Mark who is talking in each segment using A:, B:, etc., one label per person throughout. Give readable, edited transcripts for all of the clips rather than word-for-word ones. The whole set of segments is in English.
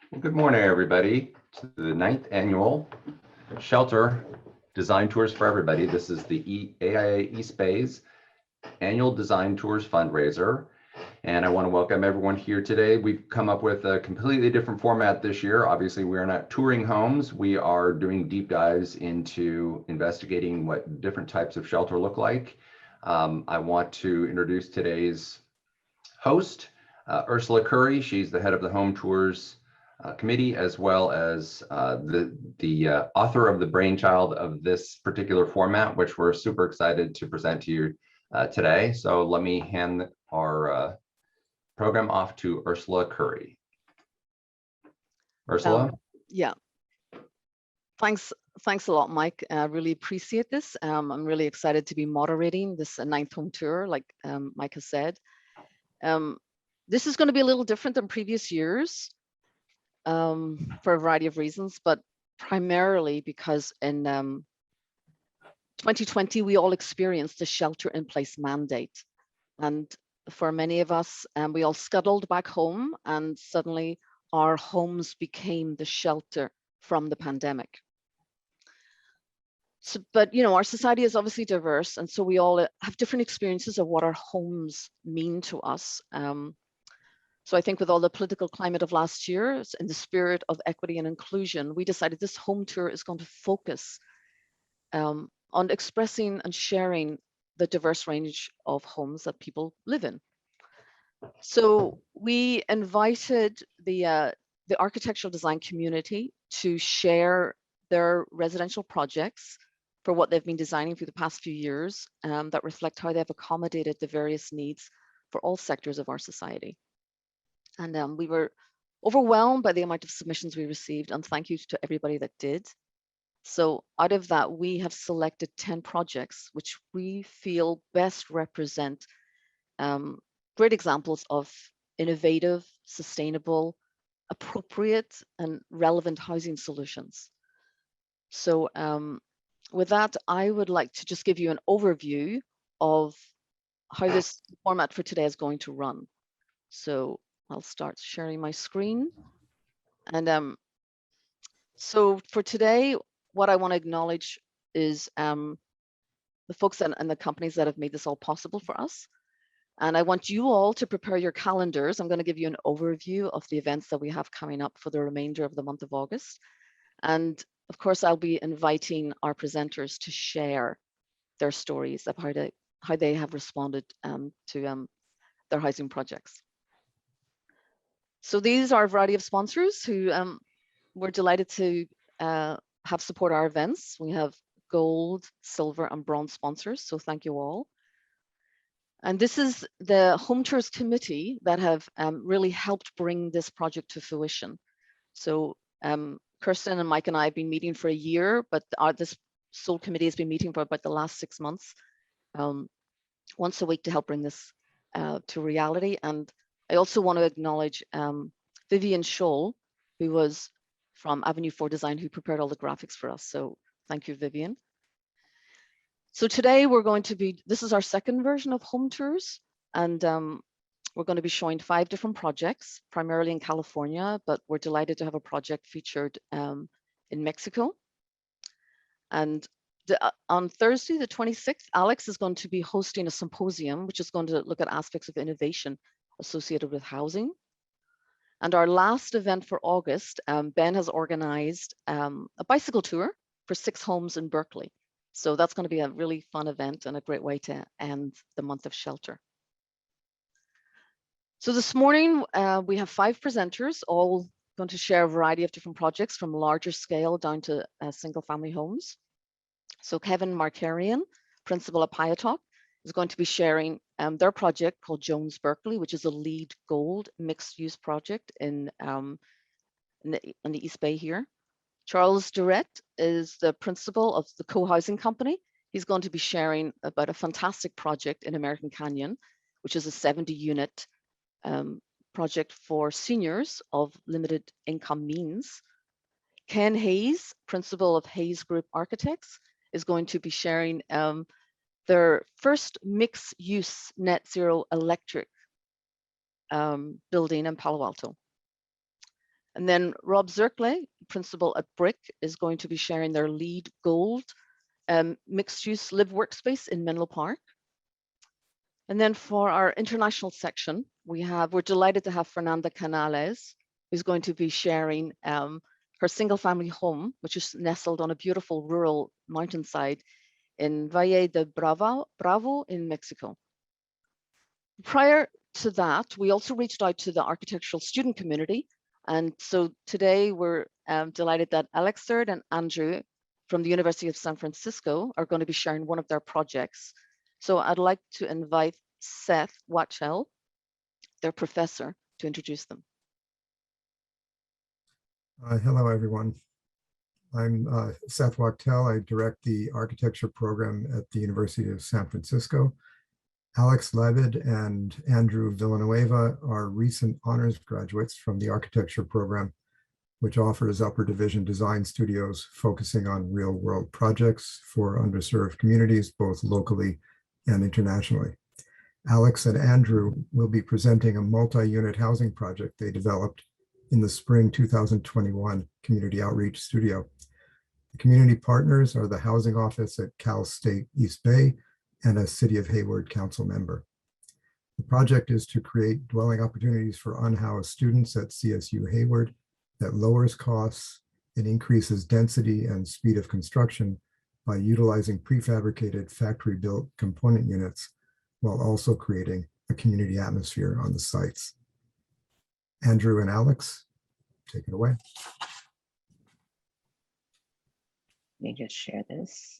A: Well, good morning, everybody, to the 9th annual Shelter Design Tours for Everybody. This is the AIA East Bay's annual Design Tours fundraiser. And I want to welcome everyone here today. We've come up with a completely different format this year. Obviously, we are not touring homes. We are doing deep dives into investigating what different types of shelter look like. I want to introduce today's host, Ursula Curry. She's the head of the Home Tours committee, as well as the author of the brainchild of this particular format, which we're super excited to present to you today. So let me hand our program off to Ursula Curry. Ursula?
B: Yeah. Thanks a lot, Mike. I really appreciate this. I'm really excited to be moderating this 9th home tour, like Mike has said. This is going to be a little different than previous years for a variety of reasons, but primarily because in 2020, we all experienced the shelter-in-place mandate. And for many of us, we all scuttled back home, and suddenly our homes became the shelter from the pandemic. So, but our society is obviously diverse, and so we all have different experiences of what our homes mean to us. So I think with all the political climate of last year, in the spirit of equity and inclusion, we decided this home tour is going to focus on expressing and sharing the diverse range of homes that people live in. So we invited the architectural design community to share their residential projects for what they've been designing for the past few years that reflect how they've accommodated the various needs for all sectors of our society. And we were overwhelmed by the amount of submissions we received, and thank you to everybody that did. So out of that, we have selected 10 projects, which we feel best represent great examples of innovative, sustainable, appropriate, and relevant housing solutions. So with that, I would like to just give you an overview of how this format for today is going to run. So I'll start sharing my screen. And so for today, what I want to acknowledge is the folks and the companies that have made this all possible for us. And I want you all to prepare your calendars. I'm going to give you an overview of the events that we have coming up for the remainder of the month of August. And of course, I'll be inviting our presenters to share their stories of how they have responded to their housing projects. So these are a variety of sponsors who we're delighted to have support our events. We have gold, silver, and bronze sponsors, so thank you all. And this is the Home Tours Committee that have really helped bring this project to fruition. So Kirsten and Mike and I have been meeting for a year, but this sole committee has been meeting for about the last 6 months, once a week to help bring this to reality. And I also want to acknowledge Vivian Scholl, who was from Avenue 4 Design, who prepared all the graphics for us. So thank you, Vivian. So today this is our second version of Home Tours, and we're going to be showing 5 different projects, primarily in California, but we're delighted to have a project featured in Mexico. And on Thursday, the 26th, Alex is going to be hosting a symposium, which is going to look at aspects of innovation associated with housing. And our last event for August, Ben has organized a bicycle tour for 6 homes in Berkeley. So that's going to be a really fun event and a great way to end the month of shelter. So this morning, we have 5 presenters, all going to share a variety of different projects from larger scale down to single family homes. So Kevin Markarian, principal at Pyatok, is going to be sharing their project called Jones Berkeley, which is a LEED Gold mixed use project in the East Bay here. Charles Durrett is the principal of the Cohousing company. He's going to be sharing about a fantastic project in American Canyon, which is a 70-unit project for seniors of limited income means. Ken Hayes, principal of Hayes Group Architects, is going to be sharing their first mixed-use net zero electric building in Palo Alto. And then Rob Zirkley, principal at Brick, is going to be sharing their LEED Gold mixed-use live workspace in Menlo Park. And then for our international section, we're delighted to have Fernanda Canales, who's going to be sharing her single-family home, which is nestled on a beautiful rural mountainside in Valle de Bravo in Mexico. Prior to that, we also reached out to the architectural student community. And so today we're delighted that Alexerd and Andrew from the University of San Francisco are going to be sharing one of their projects. So I'd like to invite Seth Watchell, their professor, to introduce them.
C: Hello, everyone. I'm Seth Wachtel. I direct the architecture program at the University of San Francisco. Alex Libed and Andrew Villanueva are recent honors graduates from the architecture program, which offers upper division design studios focusing on real-world projects for underserved communities, both locally and internationally. Alex and Andrew will be presenting a multi-unit housing project they developed in the spring 2021 community outreach studio. The community partners are the Housing Office at Cal State East Bay and a City of Hayward council member. The project is to create dwelling opportunities for unhoused students at CSU Hayward that lowers costs and increases density and speed of construction by utilizing prefabricated factory-built component units while also creating a community atmosphere on the sites. Andrew and Alex, take it away.
D: Let me just share this.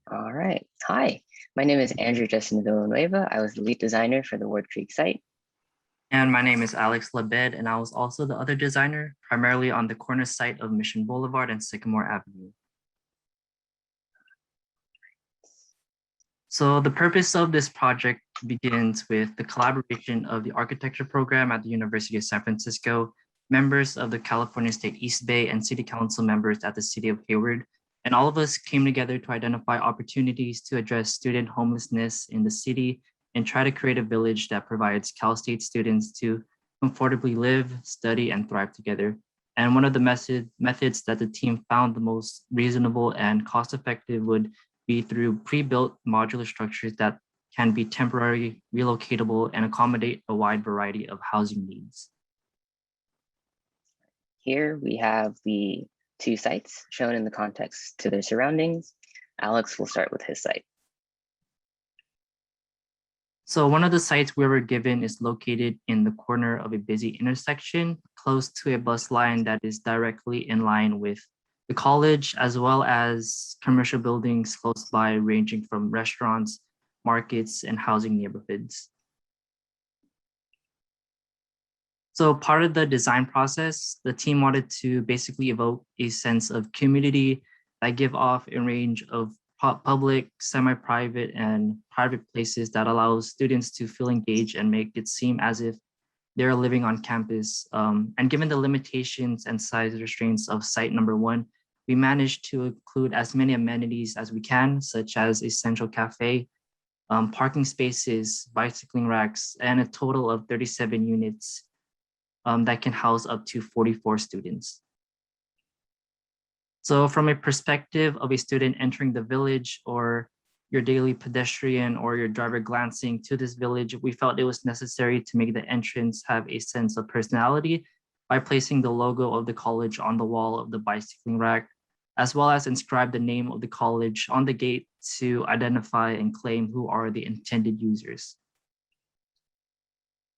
D: All right. Hi, my name is Andrew Justin Villanueva. I was the lead designer for the Ward Creek site.
E: And my name is Alex Libed, and I was also the other designer, primarily on the corner site of Mission Boulevard and Sycamore Avenue. So the purpose of this project begins with the collaboration of the architecture program at the University of San Francisco, members of the California State East Bay, and city council members at the City of Hayward. And all of us came together to identify opportunities to address student homelessness in the city and try to create a village that provides Cal State students to comfortably live, study, and thrive together. And one of the methods that the team found the most reasonable and cost-effective would be through pre-built modular structures that can be temporarily relocatable and accommodate a wide variety of housing needs.
D: Here we have the two sites shown in the context to their surroundings. Alex will start with his site.
E: So one of the sites we were given is located in the corner of a busy intersection, close to a bus line that is directly in line with the college, as well as commercial buildings close by, ranging from restaurants, markets, and housing neighborhoods. So part of the design process, the team wanted to basically evoke a sense of community that give off a range of public, semi-private, and private places that allows students to feel engaged and make it seem as if they're living on campus. And given the limitations and size restraints of site number one, we managed to include as many amenities as we can, such as a central cafe, parking spaces, bicycling racks, and a total of 37 units that can house up to 44 students. So from a perspective of a student entering the village, or your daily pedestrian or your driver glancing to this village, we felt it was necessary to make the entrance have a sense of personality by placing the logo of the college on the wall of the bicycling rack, as well as inscribe the name of the college on the gate to identify and claim who are the intended users.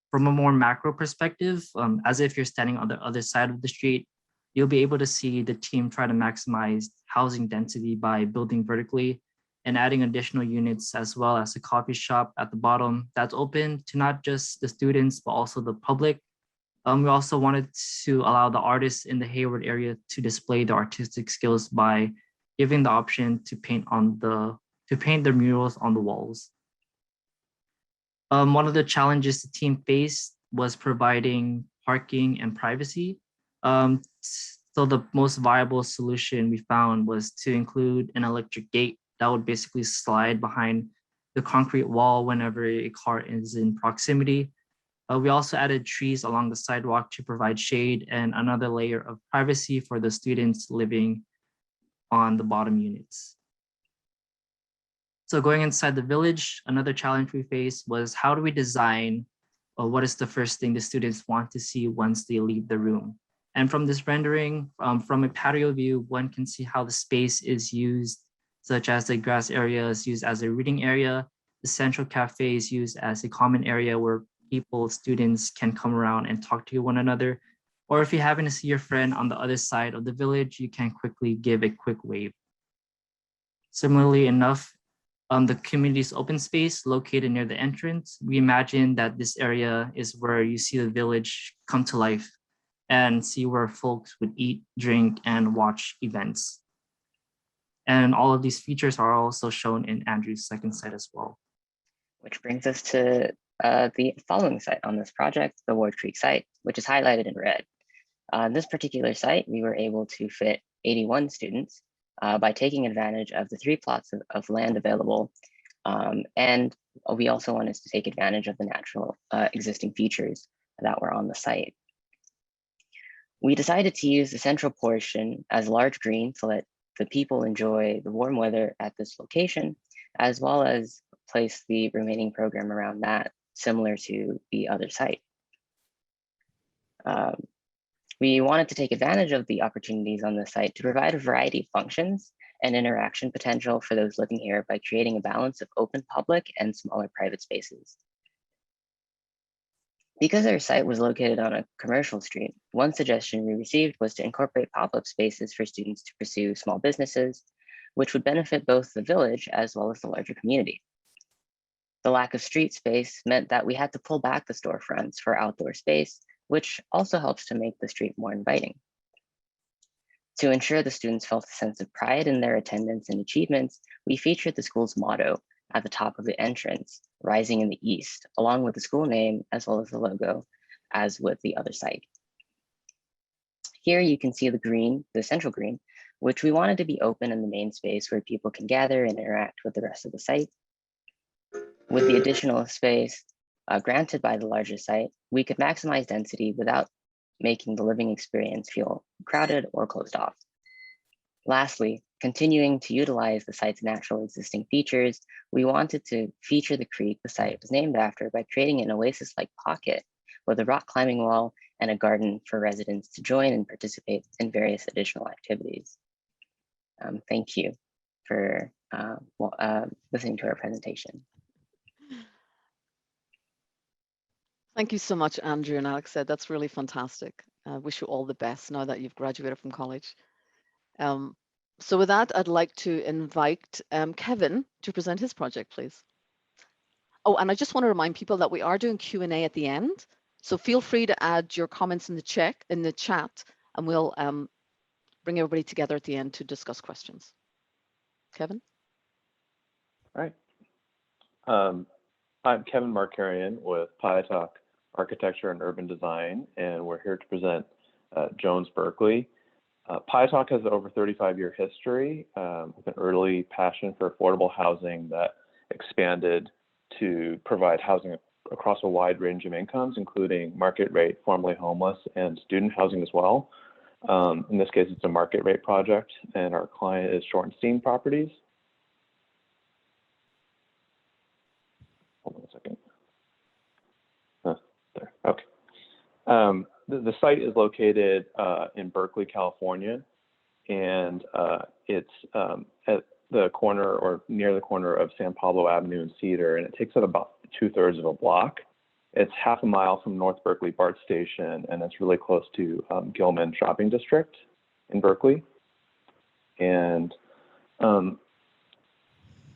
E: From a more macro perspective, as if you're standing on the other side of the street, you'll be able to see the team try to maximize housing density by building vertically and adding additional units, as well as a coffee shop at the bottom that's open to not just the students, but also the public. We also wanted to allow the artists in the Hayward area to display their artistic skills by giving the option to paint their murals on the walls. One of the challenges the team faced was providing parking and privacy. So the most viable solution we found was to include an electric gate that would basically slide behind the concrete wall whenever a car is in proximity. We also added trees along the sidewalk to provide shade and another layer of privacy for the students living on the bottom units. So going inside the village, another challenge we faced was how do we design what is the first thing the students want to see once they leave the room? And from this rendering, from a patio view, one can see how the space is used, such as the grass area is used as a reading area. The central cafe is used as a common area where people, students can come around and talk to one another. Or if you happen to see your friend on the other side of the village, you can quickly give a quick wave. Similarly enough, the community's open space located near the entrance, we imagine that this area is where you see the village come to life and see where folks would eat, drink, and watch events. And all of these features are also shown in Andrew's second site as well.
D: Which brings us to the following site on this project, the Ward Creek site, which is highlighted in red. On this particular site, we were able to fit 81 students by taking advantage of the 3 plots of land available. And we also wanted to take advantage of the natural existing features that were on the site. We decided to use the central portion as large green so that the people enjoy the warm weather at this location, as well as place the remaining program around that, similar to the other site. We wanted to take advantage of the opportunities on the site to provide a variety of functions and interaction potential for those living here by creating a balance of open public and smaller private spaces. Because our site was located on a commercial street, one suggestion we received was to incorporate pop-up spaces for students to pursue small businesses, which would benefit both the village as well as the larger community. The lack of street space meant that we had to pull back the storefronts for outdoor space, which also helps to make the street more inviting. To ensure the students felt a sense of pride in their attendance and achievements, we featured the school's motto at the top of the entrance, rising in the east, along with the school name as well as the logo, as with the other site. Here you can see the green, the central green, which we wanted to be open in the main space where people can gather and interact with the rest of the site. With the additional space granted by the larger site, we could maximize density without making the living experience feel crowded or closed off. Lastly, continuing to utilize the site's natural existing features, we wanted to feature the creek the site was named after by creating an oasis-like pocket with a rock climbing wall and a garden for residents to join and participate in various additional activities. Thank you for listening to our presentation.
B: Thank you so much, Andrew and Alexerd. That's really fantastic. I wish you all the best now that you've graduated from college. So with that, I'd like to invite Kevin to present his project, please. Oh, and I just want to remind people that we are doing Q&A at the end. So feel free to add your comments in the chat, and we'll bring everybody together at the end to discuss questions. Kevin?
F: All right. I'm Kevin Markarian with Pyatok Architecture and Urban Design, and we're here to present Jones Berkeley. Pyatok has over 35-year history with an early passion for affordable housing that expanded to provide housing across a wide range of incomes, including market rate, formerly homeless, and student housing as well. In this case, it's a market rate project, and our client is Shorenstein Properties. Hold on a second. There, okay. The site is located in Berkeley, California, and it's at the corner or near the corner of San Pablo Avenue and Cedar, and it takes up about 2/3 of a block. It's half a mile from North Berkeley BART station, and it's really close to Gilman Shopping District in Berkeley. And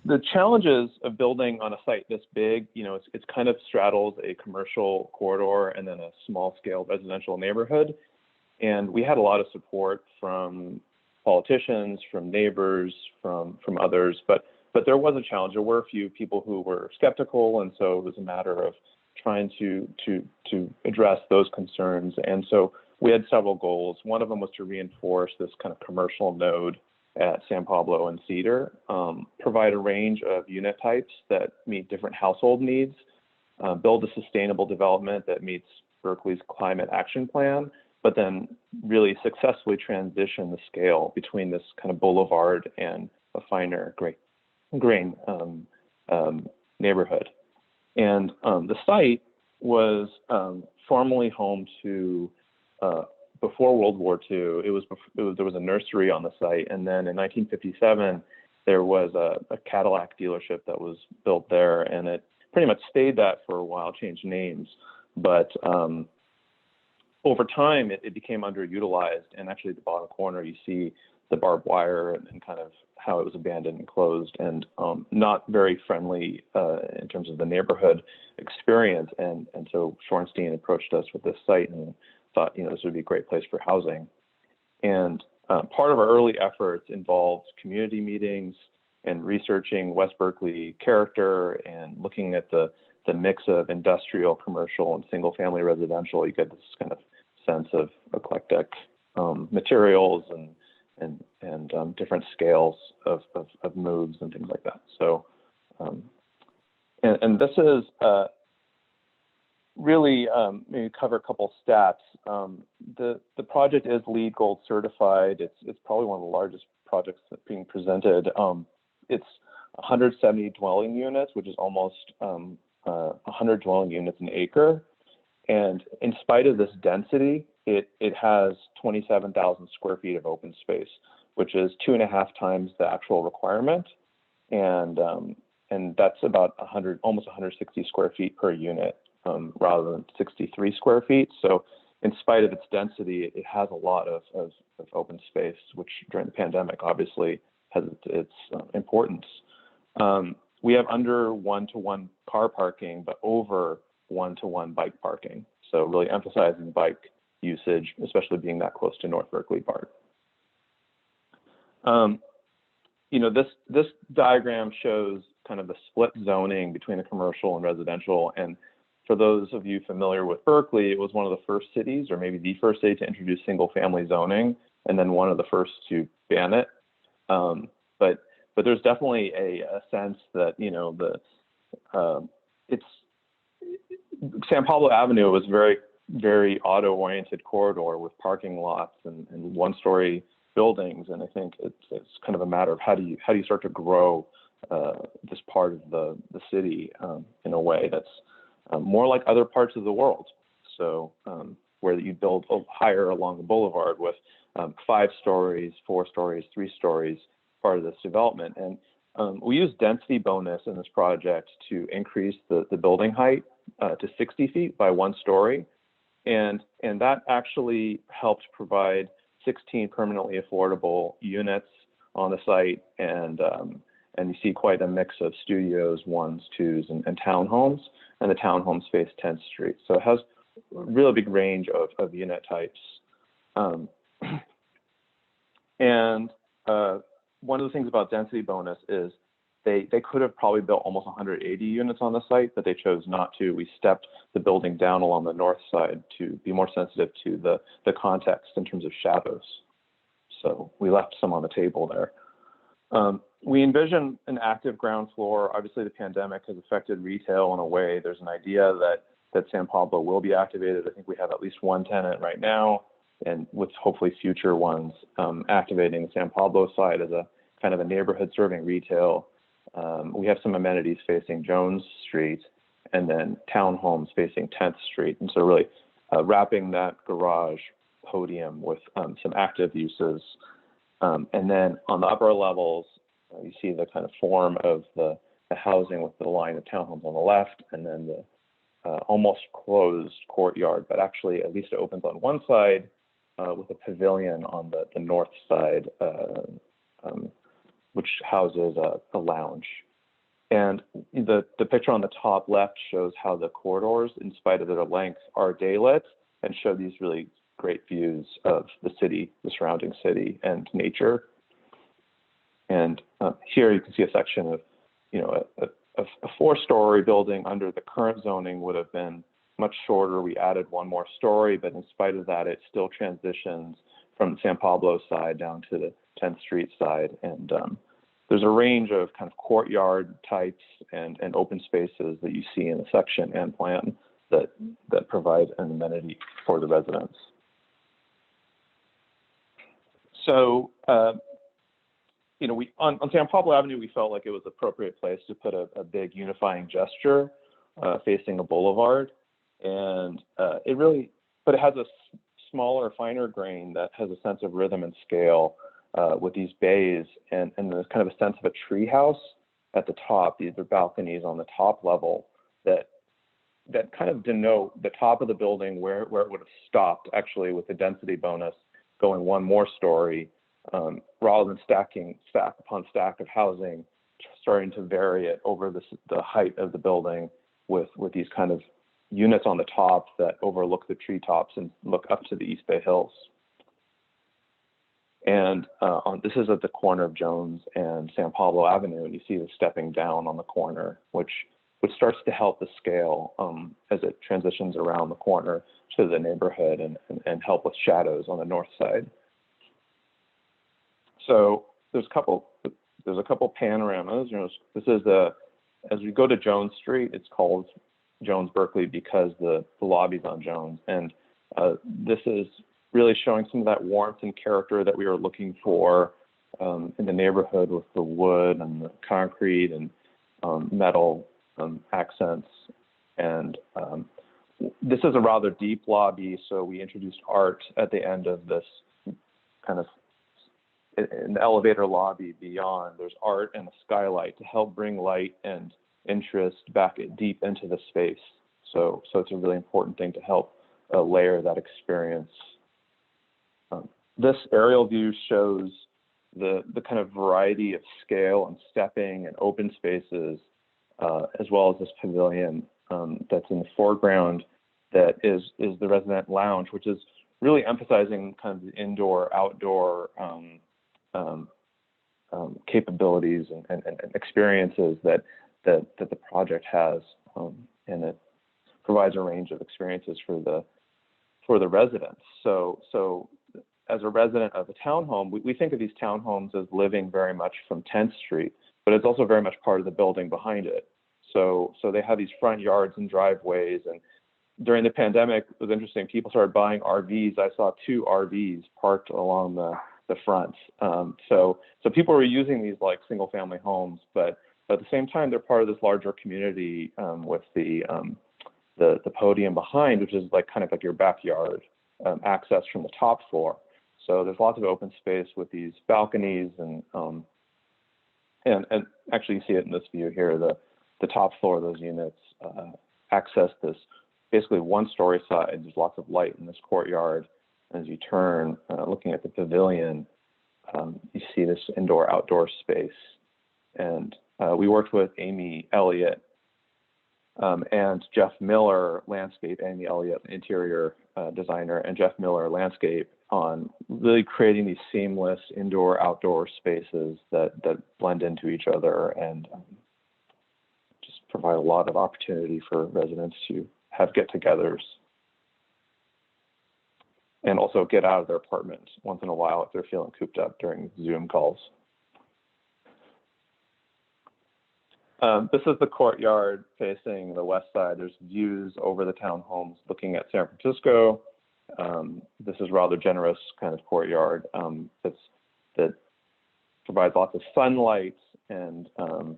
F: the challenges of building on a site this big, it's kind of straddles a commercial corridor and then a small scale residential neighborhood. And we had a lot of support from politicians, from neighbors, from others, but there was a challenge. There were a few people who were skeptical, and so it was a matter of trying to address those concerns. And so we had several goals. One of them was to reinforce this kind of commercial node at San Pablo and Cedar, provide a range of unit types that meet different household needs, build a sustainable development that meets Berkeley's climate action plan, but then really successfully transition the scale between this kind of boulevard and a finer grain neighborhood. And the site was formerly home to, before World War II, there was a nursery on the site. And then in 1957, there was a Cadillac dealership that was built there, and it pretty much stayed that for a while, changed names. But over time, it became underutilized. And actually at the bottom corner, you see the barbed wire and kind of how it was abandoned and closed, and not very friendly in terms of the neighborhood experience. And so Shorenstein approached us with this site and thought, this would be a great place for housing. And part of our early efforts involved community meetings and researching West Berkeley character and looking at the mix of industrial, commercial, and single-family residential. You get this kind of sense of eclectic materials and different scales of moves and things like that. So, and this is really maybe cover a couple stats. The project is LEED Gold certified. It's probably one of the largest projects that's being presented. It's 170 dwelling units, which is almost 100 dwelling units an acre. And in spite of this density, it has 27,000 square feet of open space, which is 2.5 times the actual requirement. And that's about almost 160 square feet per unit, rather than 63 square feet. So in spite of its density, it has a lot of open space, which during the pandemic obviously has its importance. We have under 1-to-1 car parking, but over 1-to-1 bike parking. So really emphasizing bike usage, especially being that close to North Berkeley Park. This diagram shows kind of the split zoning between the commercial and residential. And for those of you familiar with Berkeley, it was one of the first cities, or maybe the first city, to introduce single-family zoning, and then one of the first to ban it. But there's definitely a sense that San Pablo Avenue was very, very auto-oriented corridor with parking lots and one-story buildings, and I think it's kind of a matter of how do you start to grow this part of the city in a way that's more like other parts of the world. So where you build higher along the boulevard with 5 stories, 4 stories, 3 stories, part of this development. And we use density bonus in this project to increase the building height to 60 feet by 1 story. And that actually helped provide 16 permanently affordable units on the site. And you see quite a mix of studios, 1s, 2s, and townhomes. And the townhomes face 10th Street. So it has a really big range of unit types. One of the things about density bonus is they could have probably built almost 180 units on the site, but they chose not to. We stepped the building down along the north side to be more sensitive to the context in terms of shadows. So we left some on the table there. We envision an active ground floor. Obviously, the pandemic has affected retail in a way. There's an idea that San Pablo will be activated. I think we have at least one tenant right now, and with hopefully future ones activating the San Pablo side as a kind of a neighborhood serving retail. We have some amenities facing Jones Street and then townhomes facing 10th Street. And so really wrapping that garage podium with some active uses. And then on the upper levels, you see the kind of form of the housing with the line of townhomes on the left, and then the almost closed courtyard, but actually at least it opens on one side with a pavilion on the north side, which houses a lounge. And the picture on the top left shows how the corridors, in spite of their length, are daylit and show these really great views of the city, the surrounding city, and nature. And here you can see a section of, a 4-story building under the current zoning would have been much shorter. We added 1 more story, but in spite of that, it still transitions from the San Pablo side down to the 10th Street side. And there's a range of kind of courtyard types and open spaces that you see in the section and plan that provide an amenity for the residents. So, you know, on San Pablo Avenue, we felt like it was an appropriate place to put a big unifying gesture facing a boulevard. And but it has a smaller, finer grain that has a sense of rhythm and scale with these bays, and there's kind of a sense of a tree house at the top. These are balconies on the top level that kind of denote the top of the building where it would have stopped, actually, with the density bonus going one more story, rather than stack upon stack of housing, starting to vary it over the height of the building with these kind of units on the top that overlook the treetops and look up to the East Bay Hills. And this is at the corner of Jones and San Pablo Avenue, and you see the stepping down on the corner, which starts to help the scale as it transitions around the corner to the neighborhood and help with shadows on the north side. So there's a couple panoramas. You know, this is as we go to Jones Street, it's called Jones Berkeley because the lobby's on Jones, and this is really showing some of that warmth and character that we were looking for in the neighborhood with the wood and the concrete and metal accents. And this is a rather deep lobby, so we introduced art at the end of this kind of, in the elevator lobby beyond, there's art and a skylight to help bring light and interest back deep into the space. So it's a really important thing to help layer that experience. This aerial view shows the kind of variety of scale and stepping and open spaces, as well as this pavilion that's in the foreground that is the resident lounge, which is really emphasizing kind of the indoor-outdoor capabilities and experiences that the project has, and it provides a range of experiences for the residents. So as a resident of a townhome, we think of these townhomes as living very much from 10th Street, but it's also very much part of the building behind it. So they have these front yards and driveways, and during the pandemic, it was interesting. People started buying RVs. I saw 2 RVs parked along the front. So people were using these like single family homes, but at the same time, they're part of this larger community with the podium behind, which is like kind of like your backyard access from the top floor. So there's lots of open space with these balconies and actually you see it in this view here. The top floor of those units access this basically one-story side. There's lots of light in this courtyard. As you turn, looking at the pavilion, you see this indoor-outdoor space. And we worked with Amy Elliott and Jeff Miller, landscape, Amy Elliott, interior designer, and Jeff Miller, landscape, on really creating these seamless indoor-outdoor spaces that blend into each other and just provide a lot of opportunity for residents to have get-togethers and also get out of their apartments once in a while if they're feeling cooped up during Zoom calls. This is the courtyard facing the west side. There's views over the townhomes looking at San Francisco. This is rather generous kind of courtyard that provides lots of sunlight, and then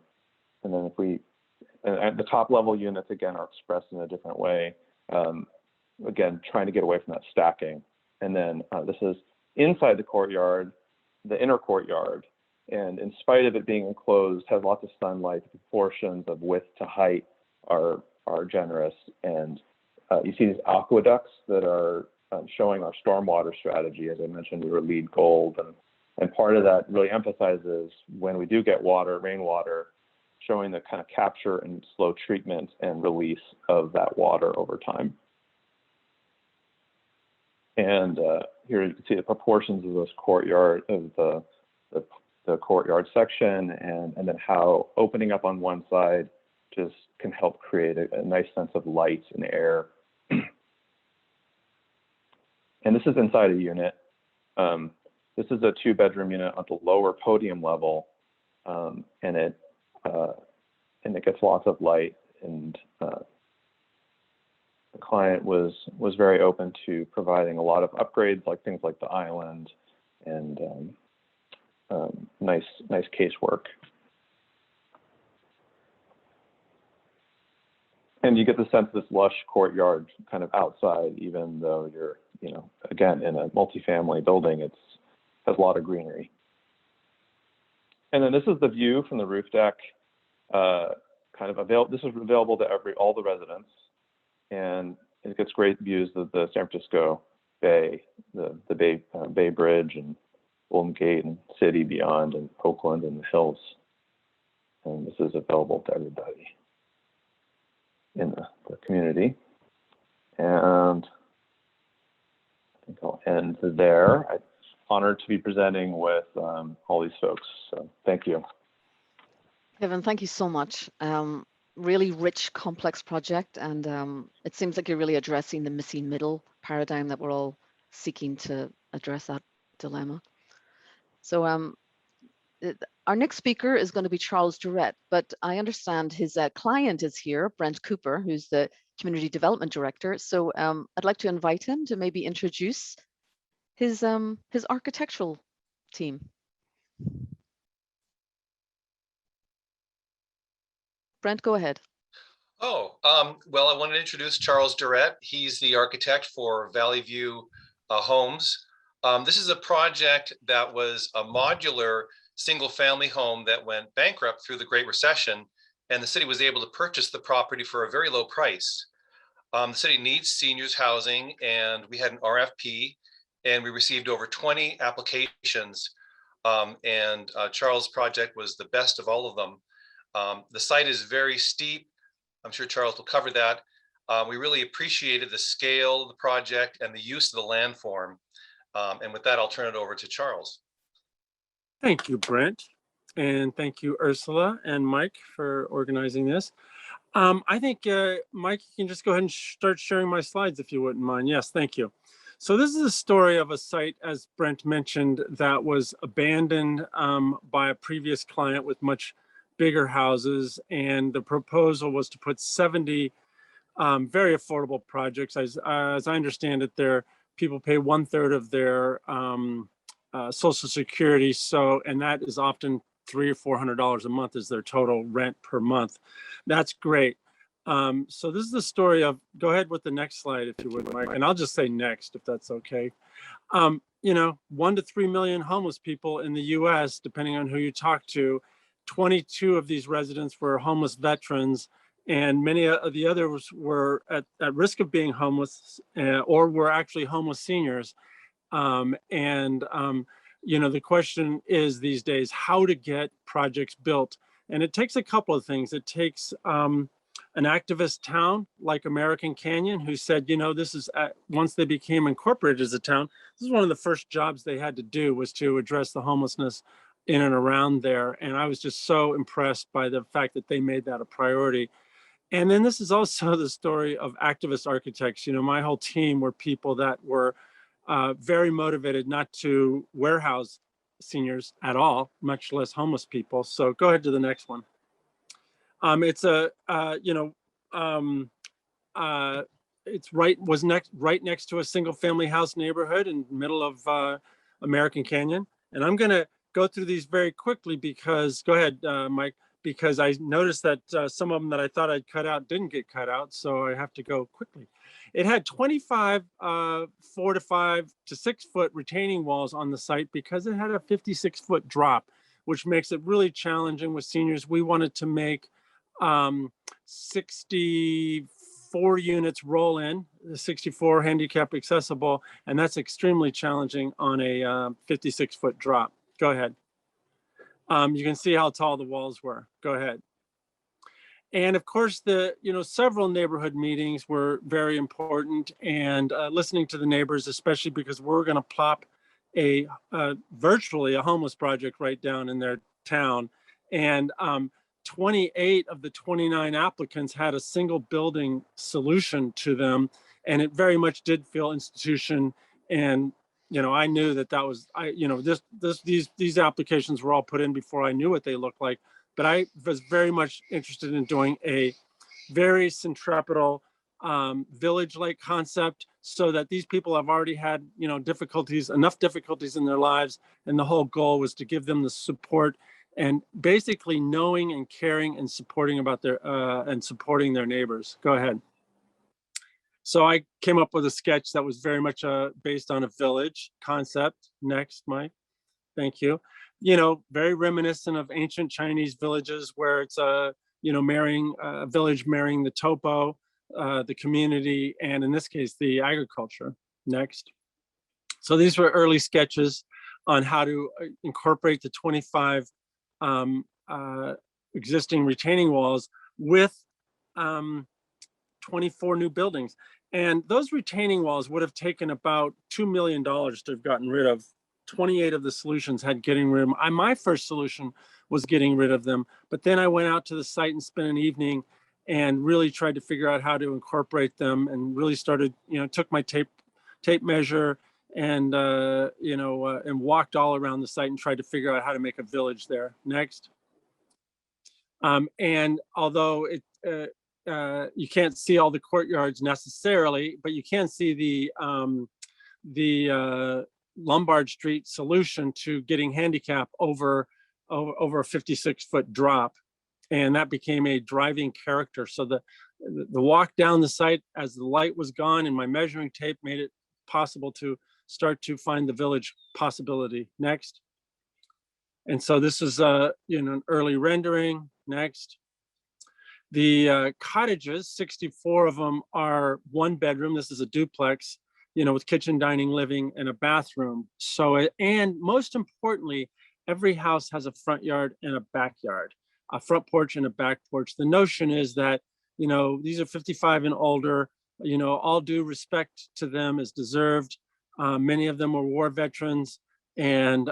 F: and the top level units again are expressed in a different way. Again, trying to get away from that stacking. And then this is inside the courtyard, the inner courtyard. And in spite of it being enclosed, has lots of sunlight. The proportions of width to height are generous. And you see these aqueducts that are showing our stormwater strategy. As I mentioned, we were LEED Gold. And part of that really emphasizes when we do get water, rainwater, showing the kind of capture and slow treatment and release of that water over time. And here you can see the proportions of this courtyard, of the courtyard section, and then how opening up on one side just can help create a nice sense of light and air. And this is inside a unit. This is a 2-bedroom unit at the lower podium level. and it gets lots of light. And the client was very open to providing a lot of upgrades, like things like the island and nice casework. And you get the sense of this lush courtyard kind of outside, even though you're, again, in a multifamily building, has a lot of greenery. And then this is the view from the roof deck. This is available to all the residents, and it gets great views of the San Francisco Bay, the Bay Bridge and Golden Gate and city beyond, and Oakland and the hills. And this is available to everybody in the community. And I think I'll end there. I'm honored to be presenting with all these folks. So thank you.
B: Kevin, thank you so much. Really rich, complex project. And it seems like you're really addressing the missing middle paradigm that we're all seeking to address that dilemma. So our next speaker is going to be Charles Durrett, but I understand his client is here, Brent Cooper, who's the Community Development Director. So I'd like to invite him to maybe introduce his architectural team. Brent, go ahead.
G: Well, I want to introduce Charles Durrett. He's the architect for Valley View Homes. This is a project that was a modular single-family home that went bankrupt through the Great Recession, and the city was able to purchase the property for a very low price. The city needs seniors housing, and we had an RFP, and we received over 20 applications, and Charles' project was the best of all of them. The site is very steep. I'm sure Charles will cover that. We really appreciated the scale of the project and the use of the landform. And with that, I'll turn it over to Charles.
H: Thank you, Brent. And thank you, Ursula and Mike, for organizing this. I think, Mike, you can just go ahead and start sharing my slides if you wouldn't mind. Yes, thank you. So this is a story of a site, as Brent mentioned, that was abandoned by a previous client with much bigger houses. And the proposal was to put 70 very affordable projects. As I understand it, people pay 1/3 of their Social Security. And that is often $300 or $400 a month is their total rent per month. That's great. So this is the story of, go ahead with the next slide, if you would, Mike. And I'll just say next, if that's okay. 1 to 3 million homeless people in the US, depending on who you talk to. 22 of these residents were homeless veterans, and many of the others were at risk of being homeless or were actually homeless seniors. The question is these days how to get projects built. And it takes a couple of things. It takes an activist town like American Canyon, who said, this is, once they became incorporated as a town, this is one of the first jobs they had to do, was to address the homelessness in and around there. And I was just so impressed by the fact that they made that a priority. And then this is also the story of activist architects. My whole team were people that were very motivated not to warehouse seniors at all, much less homeless people. So go ahead to the next one. It's right next to a single family house neighborhood in the middle of American Canyon. And I'm going to go through these very quickly because, go ahead, Mike, because I noticed that some of them that I thought I'd cut out didn't get cut out. So I have to go quickly. It had 25 4 to 5 to 6 foot retaining walls on the site because it had a 56-foot drop, which makes it really challenging with seniors. We wanted to make 64 units roll in, 64 handicap accessible, and that's extremely challenging on a 56-foot drop. Go ahead. You can see how tall the walls were. Go ahead. And of course, several neighborhood meetings were very important, and listening to the neighbors, especially because we're going to plop virtually a homeless project right down in their town. And 28 of the 29 applicants had a single building solution to them, and it very much did feel institution and I knew that was, these applications were all put in before I knew what they looked like, but I was very much interested in doing a very centripetal village-like concept, so that these people have already had, enough difficulties in their lives. And the whole goal was to give them the support and basically knowing and caring and supporting about supporting their neighbors. Go ahead. So I came up with a sketch that was very much based on a village concept. Next, Mike. Thank you. Very reminiscent of ancient Chinese villages, where it's a village marrying the topo, the community, and in this case, the agriculture. Next. So these were early sketches on how to incorporate the 25 existing retaining walls with 24 new buildings. And those retaining walls would have taken about $2 million to have gotten rid of. 28 of the solutions had getting rid of them. My first solution was getting rid of them, but then I went out to the site and spent an evening and really tried to figure out how to incorporate them, and really started, took my tape measure and and walked all around the site and tried to figure out how to make a village there. Next. And although you can't see all the courtyards necessarily, but you can see the Lombard Street solution to getting handicap over a 56-foot drop. And that became a driving character. So the walk down the site as the light was gone and my measuring tape made it possible to start to find the village possibility. Next. And so this is an early rendering. Next. The cottages, 64 of them are 1 bedroom. This is a duplex, with kitchen, dining, living, and a bathroom. So, and most importantly, every house has a front yard and a backyard, a front porch and a back porch. The notion is that, these are 55 and older, all due respect to them is deserved. Many of them were war veterans and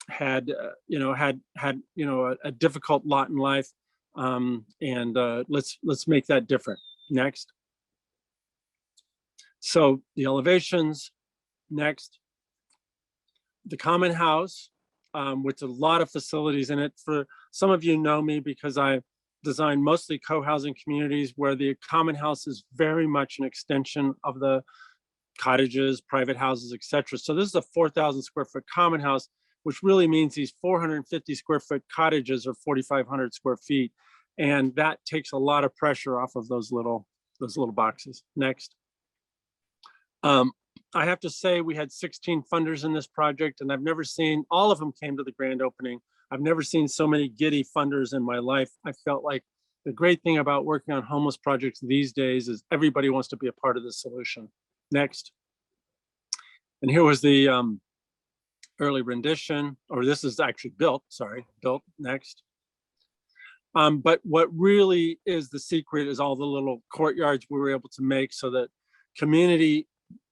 H: had a difficult lot in life. Let's make that different. Next. So the elevations. Next. The common house, with a lot of facilities in it. For some of you know me because I designed mostly co-housing communities where the common house is very much an extension of the cottages, private houses, etc. So this is a 4,000 square foot common house, which really means these 450 square foot cottages are 4,500 square feet. And that takes a lot of pressure off of those little boxes. Next. I have to say we had 16 funders in this project, and I've never seen, all of them came to the grand opening. I've never seen so many giddy funders in my life. I felt like the great thing about working on homeless projects these days is everybody wants to be a part of the solution. Next. And here was the early rendition, or this is actually built. Next. But what really is the secret is all the little courtyards we were able to make so that community,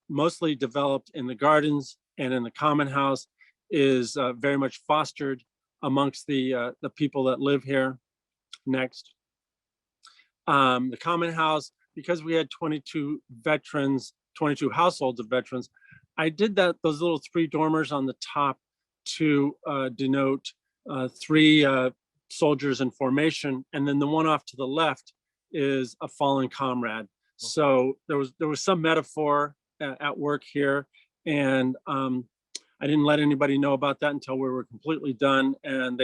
H: mostly developed in the gardens and in the common house, is very much fostered amongst the people that live here. Next. The common house, because we had 22 veterans, 22 households of veterans, I did those little 3 dormers on the top to denote 3 soldiers in formation, and then the one off to the left is a fallen comrade. So there was some metaphor at work here, and I didn't let anybody know about that until we were completely done, and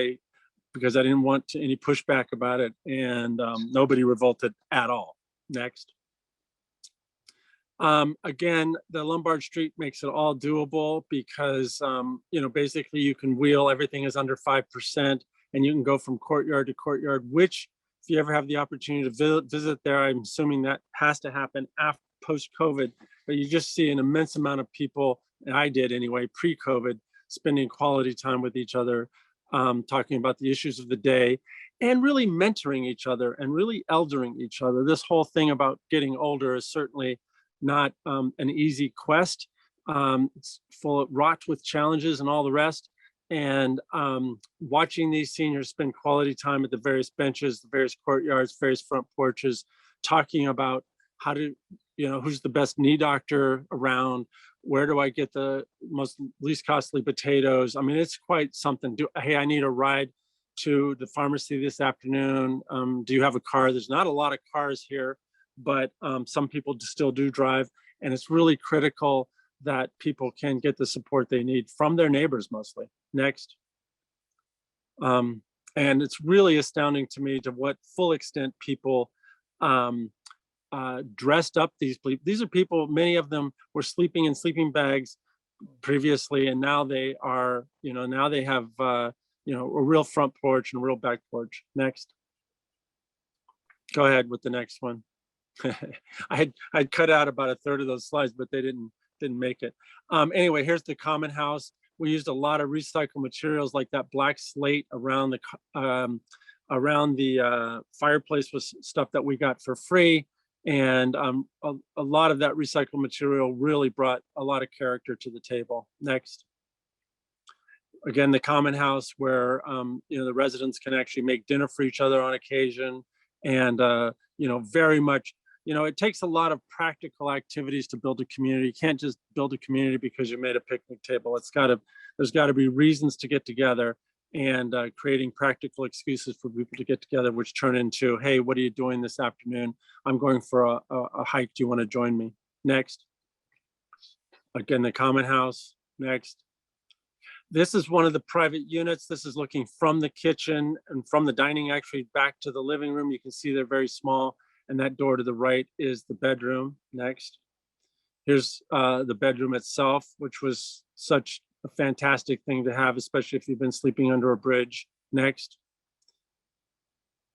H: because I didn't want any pushback about it, and nobody revolted at all. Next. Again, the Lombard Street makes it all doable because basically you can wheel, everything is under 5%, and you can go from courtyard to courtyard, which if you ever have the opportunity to visit there, I'm assuming that has to happen after post-COVID, but you just see an immense amount of people, and I did anyway, pre-COVID, spending quality time with each other, talking about the issues of the day, and really mentoring each other and really eldering each other. This whole thing about getting older is certainly not an easy quest. It's wrought with challenges and all the rest. And watching these seniors spend quality time at the various benches, the various courtyards, various front porches, talking about how to, who's the best knee doctor around, where do I get the least costly potatoes? I mean, it's quite something. Hey, I need a ride to the pharmacy this afternoon. Do you have a car? There's not a lot of cars here, but some people still do drive. And it's really critical that people can get the support they need from their neighbors mostly. Next. And it's really astounding to me to what full extent people dressed up these are people, many of them were sleeping in sleeping bags previously, and now they are, now they have, a real front porch and a real back porch. Next. Go ahead with the next one. I'd cut out about a third of those slides, but they didn't make it. Anyway, here's the common house. We used a lot of recycled materials like that black slate around the fireplace was stuff that we got for free. And a lot of that recycled material really brought a lot of character to the table. Next. Again, the common house where, the residents can actually make dinner for each other on occasion. And, very much, it takes a lot of practical activities to build a community. You can't just build a community because you made a picnic table. There's got to be reasons to get together, and creating practical excuses for people to get together, which turn into, hey, what are you doing this afternoon? I'm going for a hike. Do you want to join me? Next. Again, the common house. Next. This is one of the private units. This is looking from the kitchen and from the dining actually back to the living room. You can see they're very small. And that door to the right is the bedroom. Next. Here's the bedroom itself, which was such a fantastic thing to have, especially if you've been sleeping under a bridge. Next.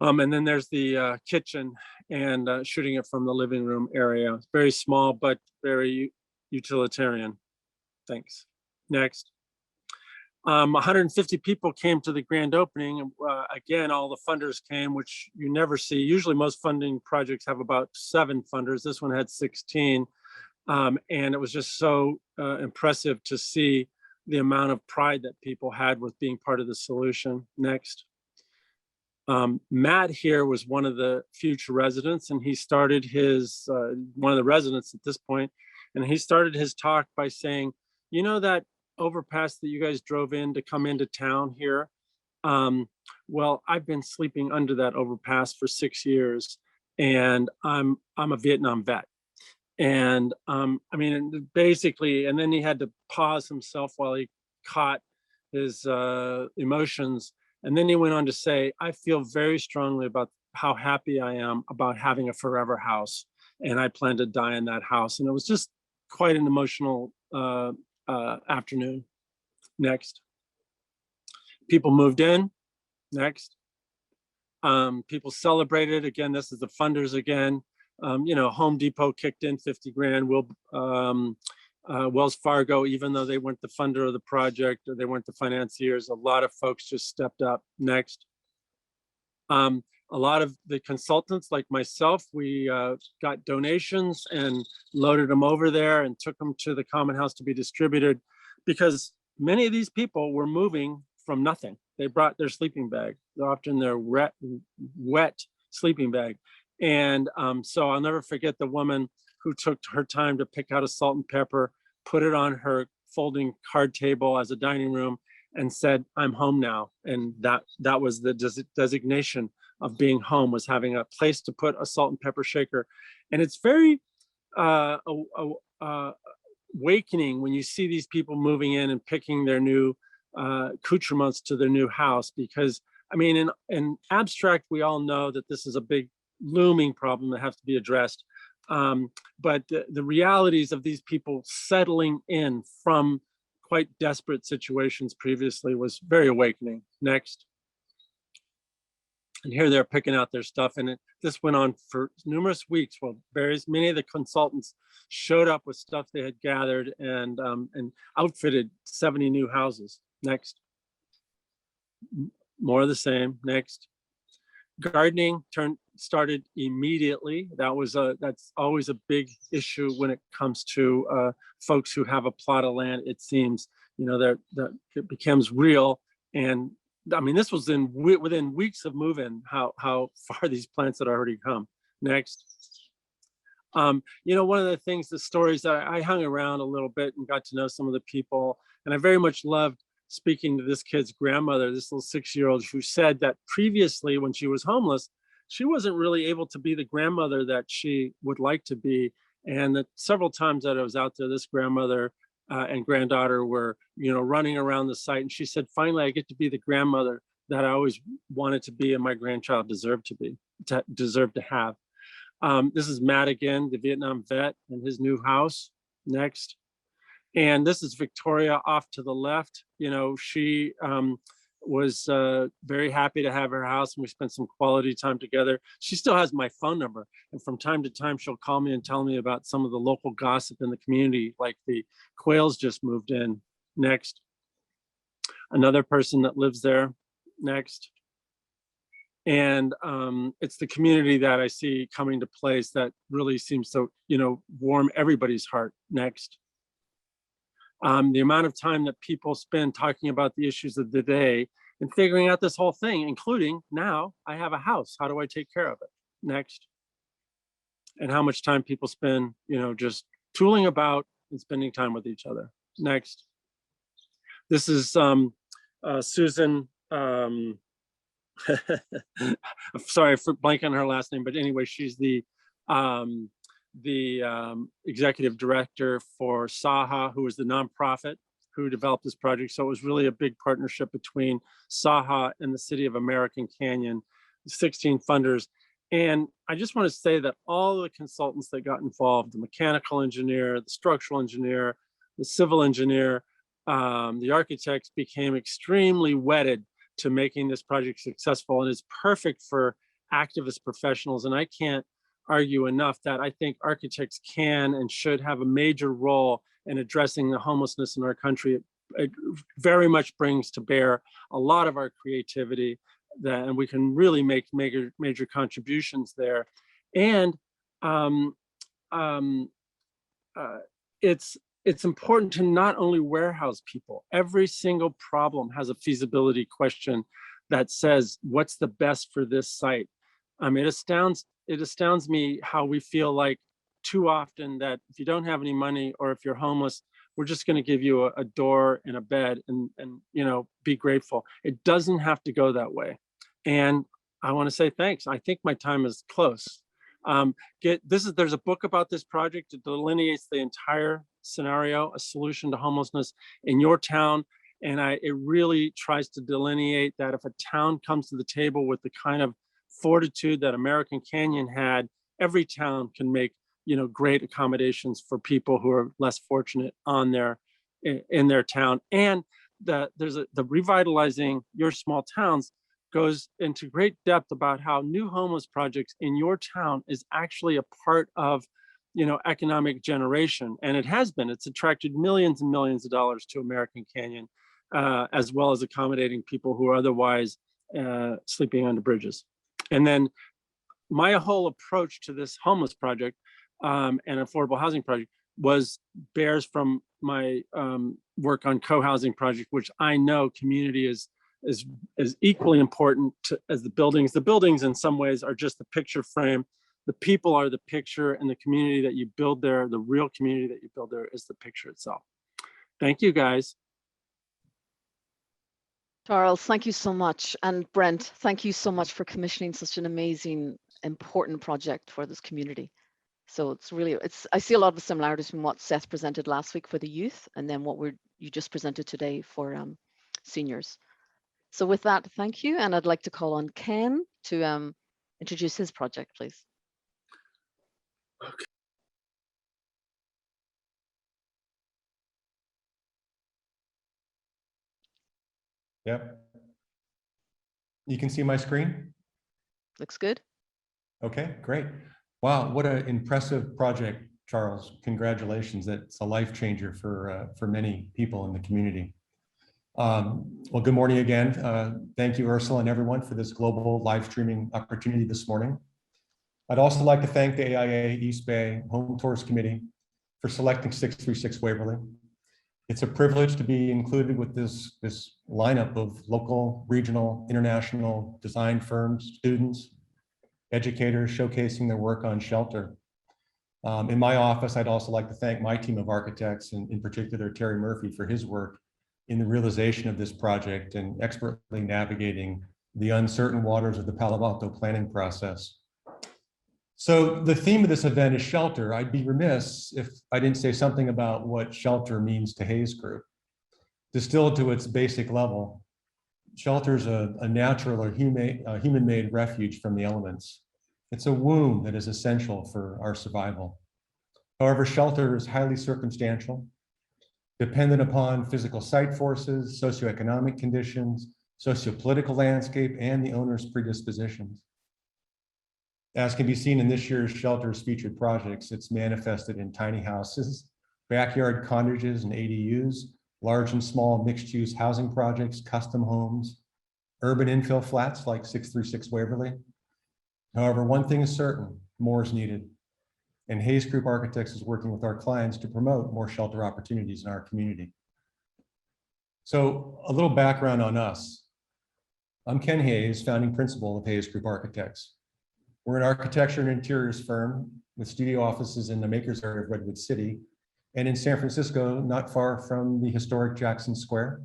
H: And then there's the kitchen, and shooting it from the living room area. It's very small, but very utilitarian. Thanks. Next. 150 people came to the grand opening. Again, all the funders came, which you never see. Usually most funding projects have about 7 funders. This one had 16. And it was just so impressive to see the amount of pride that people had with being part of the solution. Next. Matt here was one of the future residents, and he started his, one of the residents at this point, and he started his talk by saying, that overpass that you guys drove in to come into town here, well, I've been sleeping under that overpass for 6 years, and I'm a Vietnam vet. And basically, and then he had to pause himself while he caught his emotions. And then he went on to say, I feel very strongly about how happy I am about having a forever house, and I plan to die in that house. And it was just quite an emotional afternoon. Next. People moved in. Next. People celebrated. Again, this is the funders again. Home Depot kicked in 50 grand. Wells Fargo, even though they weren't the funder of the project or they weren't the financiers, a lot of folks just stepped up. Next. A lot of the consultants like myself, we got donations and loaded them over there and took them to the common house to be distributed, because many of these people were moving from nothing. They brought their sleeping bag, often their wet sleeping bag. And so I'll never forget the woman who took her time to pick out a salt and pepper, put it on her folding card table as a dining room, and said, I'm home now. And that was the designation of being home, was having a place to put a salt and pepper shaker. And it's very awakening when you see these people moving in and picking their new accoutrements to their new house, because in abstract, we all know that this is a big looming problem that has to be addressed. But the realities of these people settling in from quite desperate situations previously was very awakening. Next. And here they're picking out their stuff, and this went on for numerous weeks. Well, many of the consultants showed up with stuff they had gathered and outfitted 70 new houses. Next. More of the same. Next. Gardening started immediately. That's always a big issue when it comes to folks who have a plot of land. It seems, that it becomes real. And this was within weeks of move-in, how far these plants had already come. Next. One of the things, the stories that I hung around a little bit and got to know some of the people, and I very much loved speaking to this kid's grandmother, this little 6-year-old, who said that previously when she was homeless, she wasn't really able to be the grandmother that she would like to be. And that several times that I was out there, this grandmother and granddaughter were, running around the site. And she said, finally, I get to be the grandmother that I always wanted to be and my grandchild deserved to have. This is Matt again, the Vietnam vet, and his new house. Next. And this is Victoria off to the left. She was very happy to have her house, and we spent some quality time together. She still has my phone number, and from time to time she'll call me and tell me about some of the local gossip in the community, like the quails just moved in. Next. Another person that lives there. Next. And it's the community that I see coming to place that really seems to warm everybody's heart. Next. The amount of time that people spend talking about the issues of the day and figuring out this whole thing, including now I have a house. How do I take care of it? Next. And how much time people spend, just tooling about and spending time with each other. Next. This is Susan. Sorry for blanking on her last name, but anyway, she's the executive director for Saha, who is the nonprofit who developed this project. So it was really a big partnership between Saha and the city of American Canyon, 16 funders. And I just want to say that all the consultants that got involved, the mechanical engineer, the structural engineer, the civil engineer, the architects became extremely wedded to making this project successful, and it's perfect for activist professionals. And I can't argue enough that I think architects can and should have a major role in addressing the homelessness in our country. It very much brings to bear a lot of our creativity, and we can really make major contributions there. And it's important to not only warehouse people. Every single problem has a feasibility question that says, what's the best for this site? It astounds me how we feel like too often that if you don't have any money or if you're homeless, we're just going to give you a door and a bed and be grateful. It doesn't have to go that way. And I want to say thanks. I think my time is close. There's a book about this project. It delineates the entire scenario, a solution to homelessness in your town. And it really tries to delineate that if a town comes to the table with the kind of fortitude that American Canyon had, every town can make great accommodations for people who are less fortunate in their town. And the revitalizing your small towns goes into great depth about how new homeless projects in your town is actually a part of economic generation. And it has been. It's attracted millions and millions of dollars to American Canyon, as well as accommodating people who are otherwise sleeping under bridges. And then my whole approach to this homeless project and affordable housing project bears from my work on co-housing project, which I know community is equally important as the buildings. The buildings in some ways are just the picture frame. The people are the picture, and the community that you build there, the real community that you build there, is the picture itself. Thank you, guys.
B: Charles, thank you so much. And Brent, thank you so much for commissioning such an amazing, important project for this community. So I see a lot of similarities from what Seth presented last week for the youth, and then what you just presented today for seniors. So with that, thank you. And I'd like to call on Ken to introduce his project, please.
H: Okay.
I: Yep. You can see my screen?
B: Looks good.
I: Okay, great. Wow, what an impressive project, Charles. Congratulations. That's a life changer for many people in the community. Well, good morning again. Thank you, Ursula, and everyone for this global live streaming opportunity this morning. I'd also like to thank the AIA East Bay Home Tours Committee for selecting 636 Waverley. It's a privilege to be included with this lineup of local, regional, international design firms, students, educators showcasing their work on shelter. In my office, I'd also like to thank my team of architects, and in particular, Terry Murphy, for his work in the realization of this project and expertly navigating the uncertain waters of the Palo Alto planning process. So the theme of this event is shelter. I'd be remiss if I didn't say something about what shelter means to Hayes Group. Distilled to its basic level, shelter is a natural or human-made refuge from the elements. It's a womb that is essential for our survival. However, shelter is highly circumstantial, dependent upon physical site forces, socioeconomic conditions, sociopolitical landscape, and the owner's predispositions. As can be seen in this year's shelters featured projects, it's manifested in tiny houses, backyard cottages and ADUs, large and small mixed-use housing projects, custom homes, urban infill flats like 636 Waverley. However, one thing is certain, more is needed. And Hayes Group Architects is working with our clients to promote more shelter opportunities in our community. So a little background on us. I'm Ken Hayes, founding principal of Hayes Group Architects. We're an architecture and interiors firm with studio offices in the Makers area of Redwood City and in San Francisco, not far from the historic Jackson Square.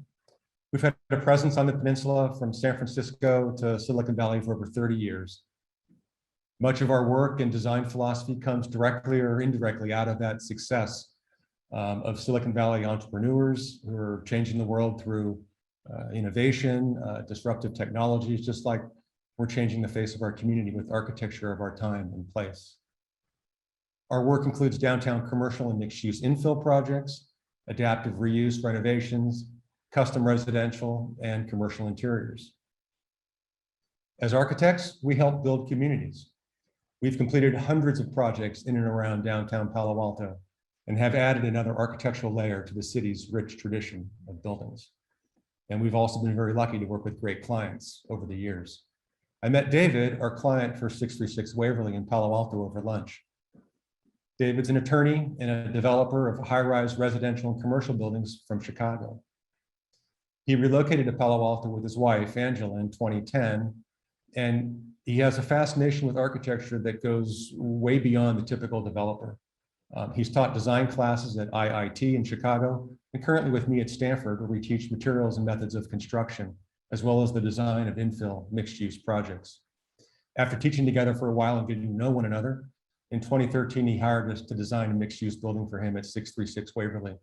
I: We've had a presence on the peninsula from San Francisco to Silicon Valley for over 30 years. Much of our work and design philosophy comes directly or indirectly out of that success of Silicon Valley entrepreneurs who are changing the world through innovation, disruptive technologies, just like we're changing the face of our community with architecture of our time and place. Our work includes downtown commercial and mixed-use infill projects, adaptive reuse renovations, custom residential, and commercial interiors. As architects, we help build communities. We've completed hundreds of projects in and around downtown Palo Alto and have added another architectural layer to the city's rich tradition of buildings. And we've also been very lucky to work with great clients over the years. I met David, our client for 636 Waverley in Palo Alto over lunch. David's an attorney and a developer of high-rise residential and commercial buildings from Chicago. He relocated to Palo Alto with his wife, Angela, in 2010, and he has a fascination with architecture that goes way beyond the typical developer. He's taught design classes at IIT in Chicago and currently with me at Stanford, where we teach materials and methods of construction, as well as the design of infill mixed-use projects. After teaching together for a while and getting to know one another, in 2013, he hired us to design a mixed-use building for him at 636 Waverley,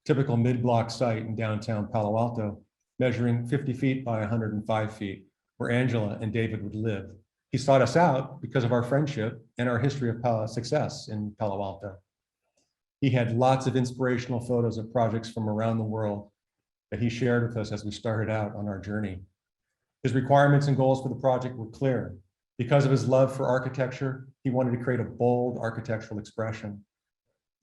I: typical mid-block site in downtown Palo Alto, measuring 50 feet by 105 feet, where Angela and David would live. He sought us out because of our friendship and our history of success in Palo Alto. He had lots of inspirational photos of projects from around the world that he shared with us as we started out on our journey. His requirements and goals for the project were clear. Because of his love for architecture, he wanted to create a bold architectural expression.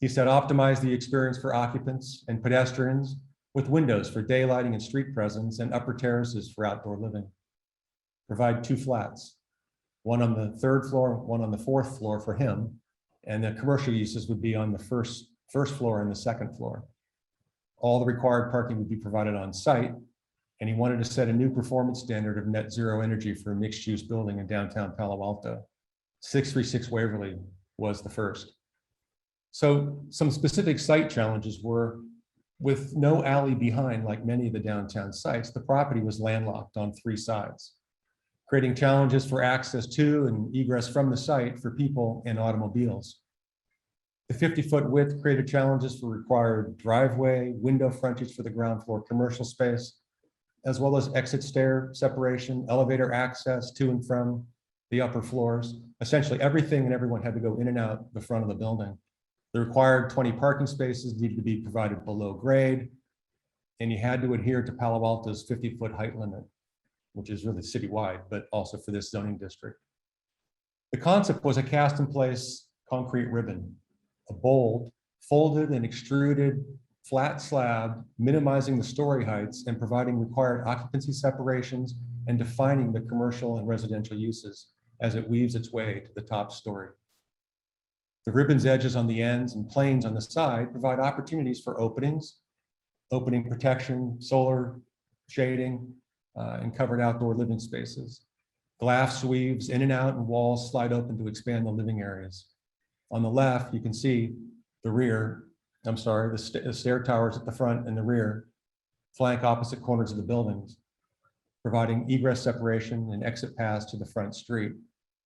I: He said, optimize the experience for occupants and pedestrians with windows for daylighting and street presence and upper terraces for outdoor living. Provide 2 flats, one on the 3rd floor, one on the 4th floor for him, and the commercial uses would be on the first floor and the 2nd floor. All the required parking would be provided on site, and he wanted to set a new performance standard of net zero energy for a mixed-use building in downtown Palo Alto. 636 Waverley was the first. So some specific site challenges were, with no alley behind like many of the downtown sites, the property was landlocked on 3 sides, creating challenges for access to and egress from the site for people and automobiles. The 50-foot width created challenges for required driveway, window frontage for the ground floor commercial space, as well as exit stair separation, elevator access to and from the upper floors. Essentially everything and everyone had to go in and out the front of the building. The required 20 parking spaces needed to be provided below grade, and you had to adhere to Palo Alto's 50-foot height limit, which is really citywide, but also for this zoning district. The concept was a cast-in-place concrete ribbon, a bold, folded and extruded flat slab, minimizing the story heights and providing required occupancy separations and defining the commercial and residential uses as it weaves its way to the top story. The ribbon's edges on the ends and planes on the side provide opportunities for openings, opening protection, solar shading, and covered outdoor living spaces. Glass weaves in and out and walls slide open to expand the living areas. On the left, you can see the rear, the stair towers at the front and the rear flank opposite corners of the buildings, providing egress separation and exit paths to the front street.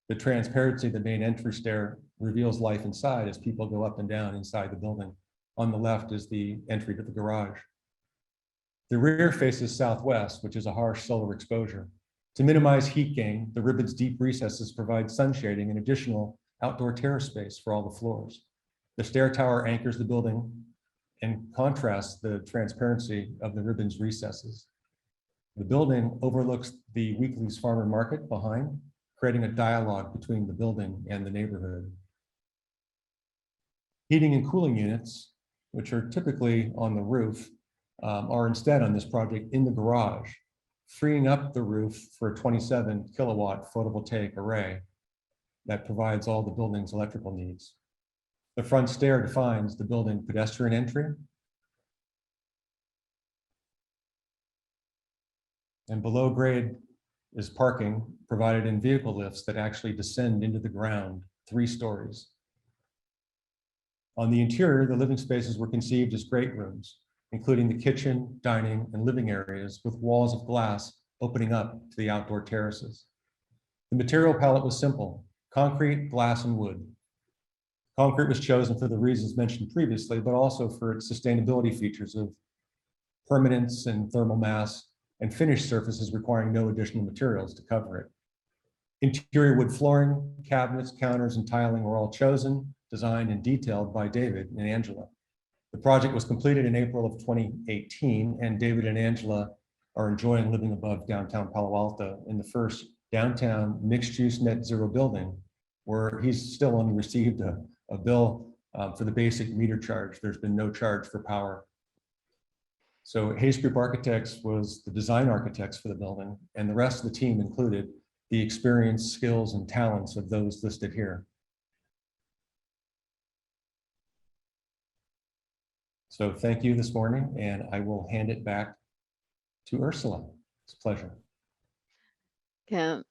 I: The transparency of the main entry stair reveals life inside as people go up and down inside the building. On the left is the entry to the garage. The rear faces southwest, which is a harsh solar exposure. To minimize heat gain, the ribbon's deep recesses provide sun shading and additional outdoor terrace space for all the floors. The stair tower anchors the building and contrasts the transparency of the ribbon's recesses. The building overlooks the Weekly's Farmer Market behind, creating a dialogue between the building and the neighborhood. Heating and cooling units, which are typically on the roof, are instead on this project in the garage, freeing up the roof for a 27 kilowatt photovoltaic array that provides all the building's electrical needs. The front stair defines the building pedestrian entry. And below grade is parking provided in vehicle lifts that actually descend into the ground 3 stories. On the interior, the living spaces were conceived as great rooms, including the kitchen, dining, and living areas with walls of glass opening up to the outdoor terraces. The material palette was simple: concrete, glass, and wood. Concrete was chosen for the reasons mentioned previously, but also for its sustainability features of permanence and thermal mass, and finished surfaces requiring no additional materials to cover it. Interior wood flooring, cabinets, counters, and tiling were all chosen, designed, and detailed by David and Angela. The project was completed in April of 2018, and David and Angela are enjoying living above downtown Palo Alto in the first downtown mixed-use net zero building, where he's still only received a bill for the basic meter charge. There's been no charge for power. So Hayes Group Architects was the design architects for the building, and the rest of the team included the experience, skills, and talents of those listed here. So thank you this morning, and I will hand it back to Ursula. It's a pleasure.
B: Yeah,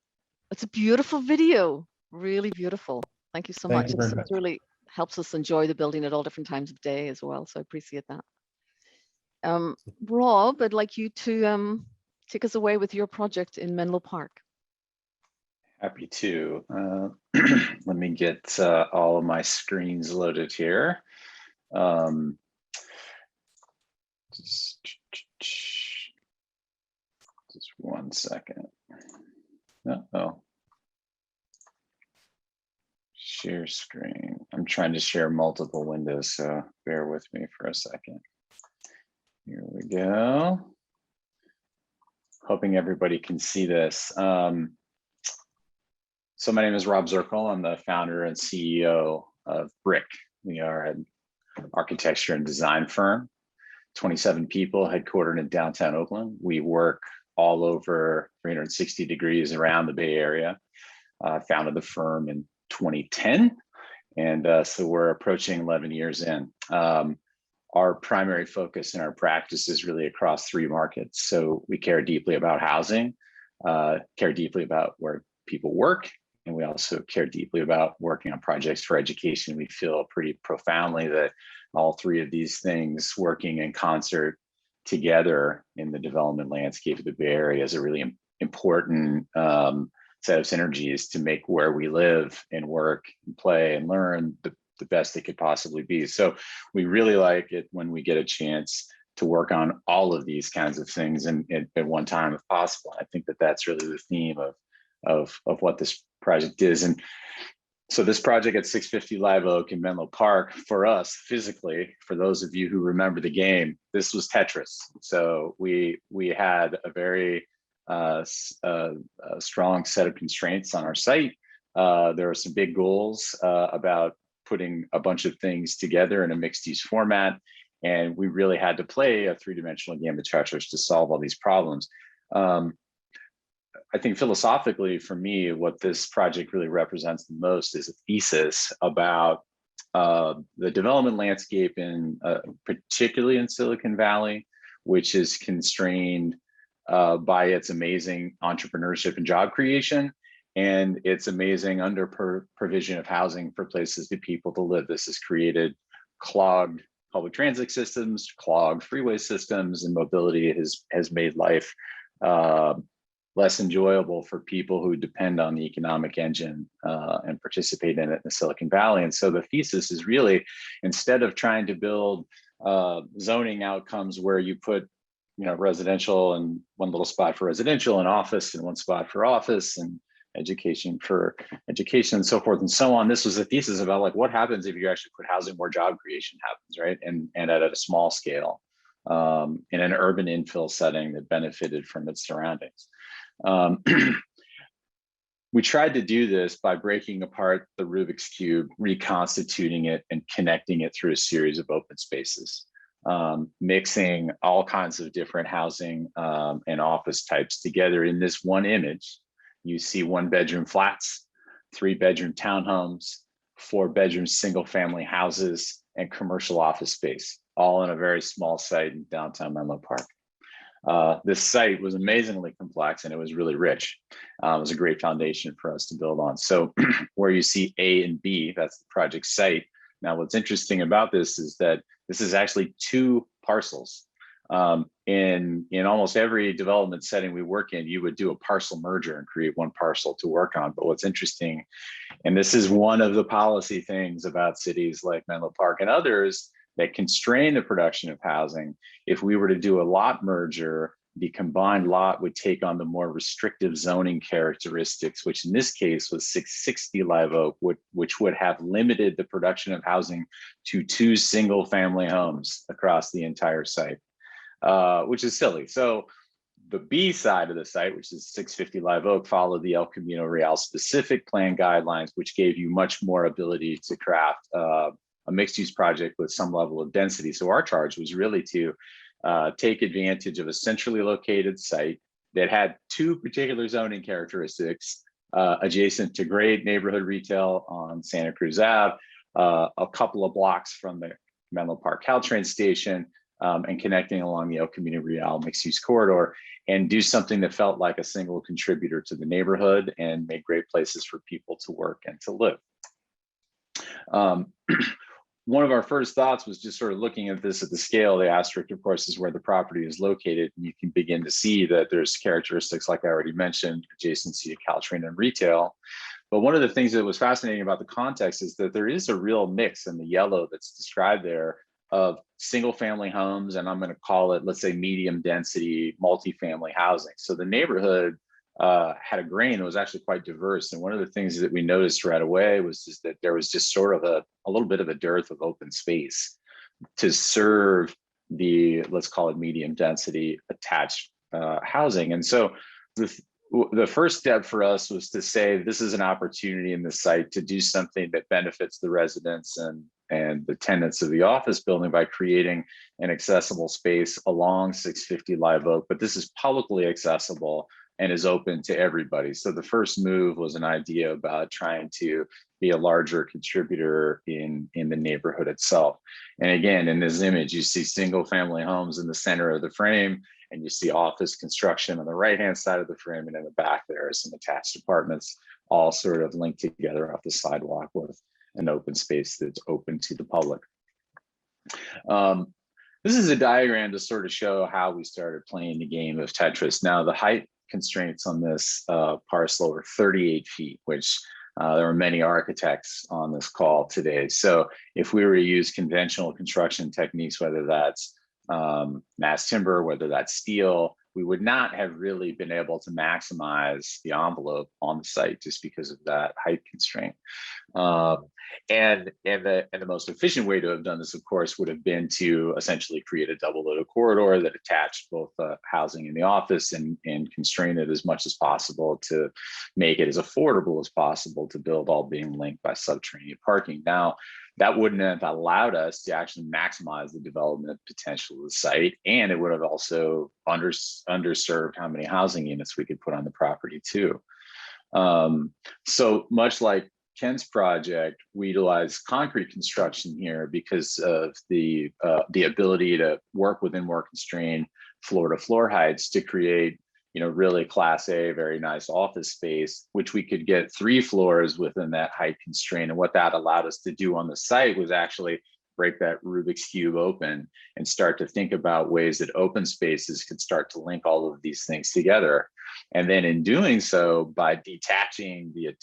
B: it's a beautiful video, really beautiful. Thank you so much.
I: Thank you very
B: It
I: much.
B: really helps us enjoy the building at all different times of day as well, so I appreciate that. Rob, I'd like you to take us away with your project in Menlo Park.
J: Happy to. Let me get all of my screens loaded here. Just 1 second. Uh-oh. Share screen. I'm trying to share multiple windows, so bear with me for a second. Here we go. Hoping everybody can see this. So my name is Rob Zirkle. I'm the founder and CEO of Brick. We are an architecture and design firm, 27 people headquartered in downtown Oakland. We work all over 360 degrees around the Bay Area. Founded the firm in 2010. And so we're approaching 11 years in. Our primary focus in our practice is really across 3 markets. So we care deeply about housing, care deeply about where people work, and we also care deeply about working on projects for education. We feel pretty profoundly that all 3 of these things working in concert together in the development landscape of the Bay Area is a really important set of synergies to make where we live and work and play and learn the best it could possibly be. So we really like it when we get a chance to work on all of these kinds of things and at one time if possible. I think that that's really the theme of what this project is. And so this project at 650 Live Oak in Menlo Park, for us physically, for those of you who remember the game, this was Tetris. So we had a very strong set of constraints on our site. There are some big goals about putting a bunch of things together in a mixed use format. And we really had to play a 3-dimensional game of Tetris to solve all these problems. I think philosophically for me, what this project really represents the most is a thesis about the development landscape in particularly in Silicon Valley, which is constrained by its amazing entrepreneurship and job creation, and its amazing provision of housing for places for people to live. This has created clogged public transit systems, clogged freeway systems, and mobility has made life less enjoyable for people who depend on the economic engine and participate in it in the Silicon Valley. And so the thesis is really, instead of trying to build zoning outcomes where you put residential and one little spot for residential and office and one spot for office and education for education and so forth and so on. This was a thesis about like what happens if you actually put housing where job creation happens, right? And at a small scale in an urban infill setting that benefited from its surroundings. We tried to do this by breaking apart the Rubik's Cube, reconstituting it and connecting it through a series of open spaces. Mixing all kinds of different housing and office types together in this one image. You see 1-bedroom flats, 3-bedroom townhomes, 4-bedroom single-family houses, and commercial office space, all in a very small site in downtown Menlo Park. This site was amazingly complex and it was really rich. It was a great foundation for us to build on. So where you see A and B, that's the project site. Now, what's interesting about this is that this is actually 2 parcels. In almost every development setting we work in, you would do a parcel merger and create one parcel to work on. But what's interesting, and this is one of the policy things about cities like Menlo Park and others that constrain the production of housing, if we were to do a lot merger, the combined lot would take on the more restrictive zoning characteristics, which in this case was 660 Live Oak, which would have limited the production of housing to 2 single-family homes across the entire site, which is silly. So the B side of the site, which is 650 Live Oak, followed the El Camino Real specific plan guidelines, which gave you much more ability to craft a mixed-use project with some level of density. So our charge was really to take advantage of a centrally located site that had 2 particular zoning characteristics adjacent to great neighborhood retail on Santa Cruz Ave, a couple of blocks from the Menlo Park Caltrain station, and connecting along the El Camino Real mixed-use corridor, and do something that felt like a single contributor to the neighborhood and make great places for people to work and to live. One of our first thoughts was just sort of looking at this at the scale. The asterisk, of course, is where the property is located. And you can begin to see that there's characteristics, like I already mentioned, adjacency to Caltrain and retail. But one of the things that was fascinating about the context is that there is a real mix in the yellow that's described there of single family homes, and I'm going to call it, let's say, medium density multifamily housing. So the neighborhood had a grain that was actually quite diverse. And one of the things that we noticed right away was just that there was just sort of a little bit of a dearth of open space to serve the, let's call it, medium density attached housing. And so the first step for us was to say, this is an opportunity in the site to do something that benefits the residents and the tenants of the office building by creating an accessible space along 650 Live Oak. But this is publicly accessible and is open to everybody. So the first move was an idea about trying to be a larger contributor in the neighborhood itself. And again, in this image, you see single family homes in the center of the frame, and you see office construction on the right-hand side of the frame, and in the back there are some attached apartments, all sort of linked together off the sidewalk with an open space that's open to the public. This is a diagram to sort of show how we started playing the game of Tetris. Now, the height constraints on this parcel are 38 feet, which there are many architects on this call today. So if we were to use conventional construction techniques, whether that's mass timber, whether that's steel, we would not have really been able to maximize the envelope on the site just because of that height constraint. And the most efficient way to have done this, of course, would have been to essentially create a double loaded corridor that attached both housing and the office and constrain it as much as possible to make it as affordable as possible to build, all being linked by subterranean parking. Now, that wouldn't have allowed us to actually maximize the development potential of the site, and it would have also underserved how many housing units we could put on the property too. So much like Ken's project, we utilize concrete construction here because of the ability to work within more constrained floor-to-floor heights to create, really class A, very nice office space, which we could get 3 floors within that height constraint. And what that allowed us to do on the site was actually break that Rubik's Cube open and start to think about ways that open spaces could start to link all of these things together. And then in doing so, by detaching the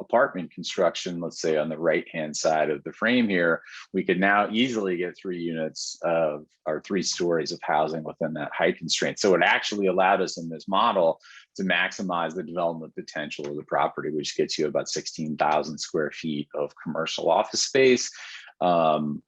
J: apartment construction, let's say on the right-hand side of the frame here, we could now easily get 3 units of, or 3 stories of housing within that height constraint. So it actually allowed us in this model to maximize the development potential of the property, which gets you about 16,000 square feet of commercial office space, and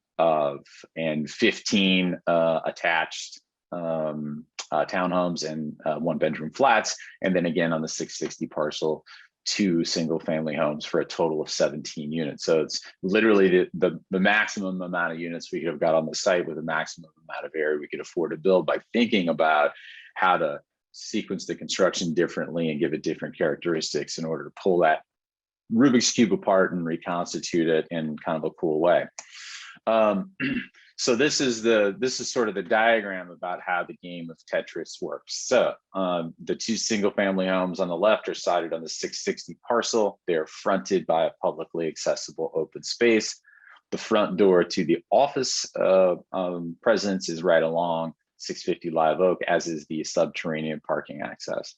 J: 15 attached townhomes and 1-bedroom flats. And then again, on the 660 parcel, 2 single-family homes for a total of 17 units. So it's literally the maximum amount of units we could have got on the site with the maximum amount of area we could afford to build by thinking about how to sequence the construction differently and give it different characteristics in order to pull that Rubik's Cube apart and reconstitute it in kind of a cool way. So this is sort of the diagram about how the game of Tetris works. So the 2 single-family homes on the left are sited on the 660 parcel. They're fronted by a publicly accessible open space. The front door to the office presence is right along 650 Live Oak, as is the subterranean parking access.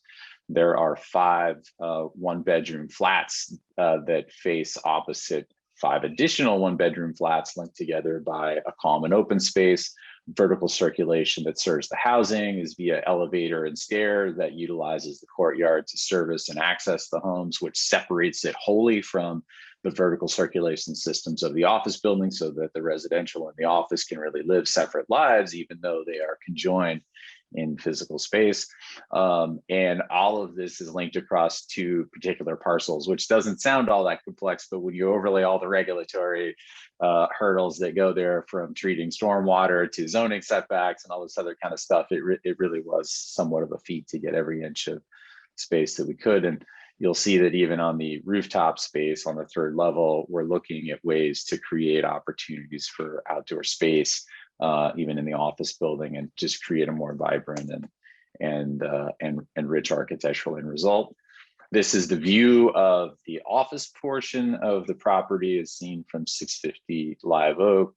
J: There are 5 1-bedroom flats that face opposite 5 additional 1-bedroom flats linked together by a common open space. Vertical circulation that serves the housing is via elevator and stair that utilizes the courtyard to service and access the homes, which separates it wholly from the vertical circulation systems of the office building, so that the residential and the office can really live separate lives, even though they are conjoined in physical space. And all of this is linked across 2 particular parcels, which doesn't sound all that complex, but when you overlay all the regulatory hurdles that go there, from treating stormwater to zoning setbacks and all this other kind of stuff, it really was somewhat of a feat to get every inch of space that we could. And you'll see that even on the rooftop space on the 3rd level, we're looking at ways to create opportunities for outdoor space, even in the office building, and just create a more vibrant and rich architectural end result. This is the view of the office portion of the property as seen from 650 Live Oak.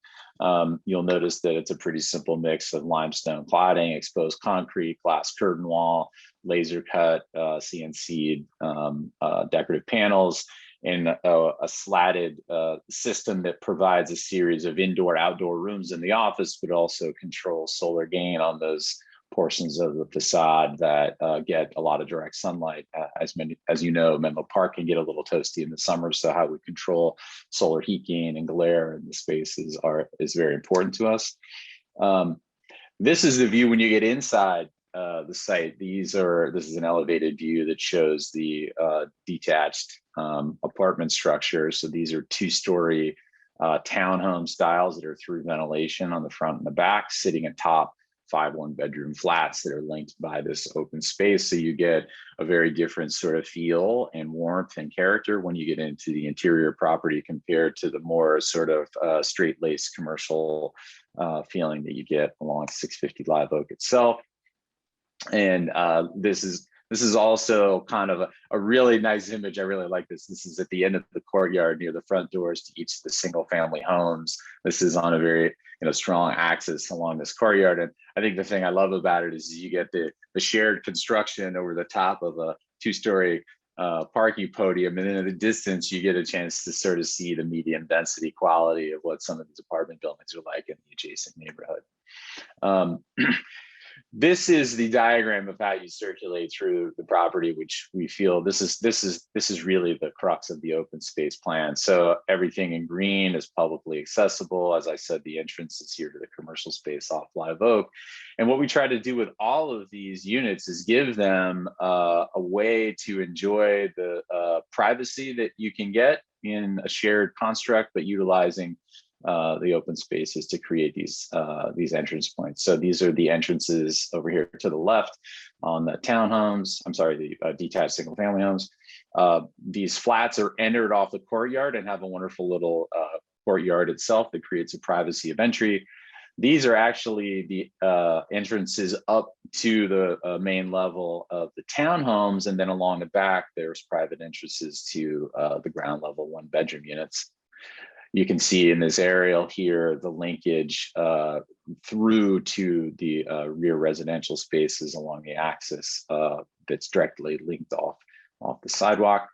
J: You'll notice that it's a pretty simple mix of limestone cladding, exposed concrete, glass curtain wall, laser cut, CNC'd decorative panels, and a slatted system that provides a series of indoor-outdoor rooms in the office, but also controls solar gain on those portions of the facade that get a lot of direct sunlight. As you know, Menlo Park can get a little toasty in the summer, so how we control solar heat gain and glare in the spaces is very important to us. This is the view when you get inside the site. This is an elevated view that shows the detached apartment structure. So these are 2-story townhome styles that are through ventilation on the front and the back, sitting atop 5 1-bedroom flats that are linked by this open space. So you get a very different sort of feel and warmth and character when you get into the interior property compared to the more sort of straight-laced commercial feeling that you get along 650 Live Oak itself. And this is also kind of a really nice image. I really like this. This is at the end of the courtyard near the front doors to each of the single-family homes. This is on a very strong axis along this courtyard. And I think the thing I love about it is you get the shared construction over the top of a 2-story parking podium. And then in the distance, you get a chance to sort of see the medium density quality of what some of these apartment buildings are like in the adjacent neighborhood. This is the diagram of how you circulate through the property, which we feel this is really the crux of the open space plan. So everything in green is publicly accessible. As I said, the entrance is here to the commercial space off Live Oak. And what we try to do with all of these units is give them a way to enjoy the privacy that you can get in a shared construct, but utilizing the open spaces to create these entrance points. So these are the entrances over here to the left on the townhomes. I'm sorry, the detached single family homes. These flats are entered off the courtyard and have a wonderful little courtyard itself that creates a privacy of entry. These are actually the entrances up to the main level of the townhomes, and then along the back, there's private entrances to the ground level 1-bedroom units. You can see in this aerial here the linkage through to the rear residential spaces along the axis that's directly linked off the sidewalk.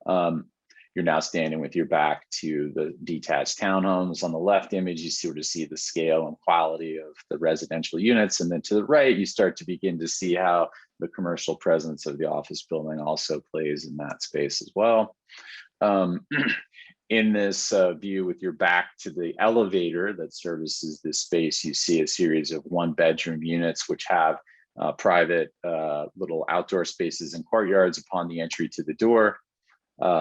J: You're now standing with your back to the detached townhomes. On the left image, you sort of see the scale and quality of the residential units. And then to the right, you start to begin to see how the commercial presence of the office building also plays in that space as well. In this view with your back to the elevator that services this space, you see a series of 1-bedroom units which have private little outdoor spaces and courtyards upon the entry to the door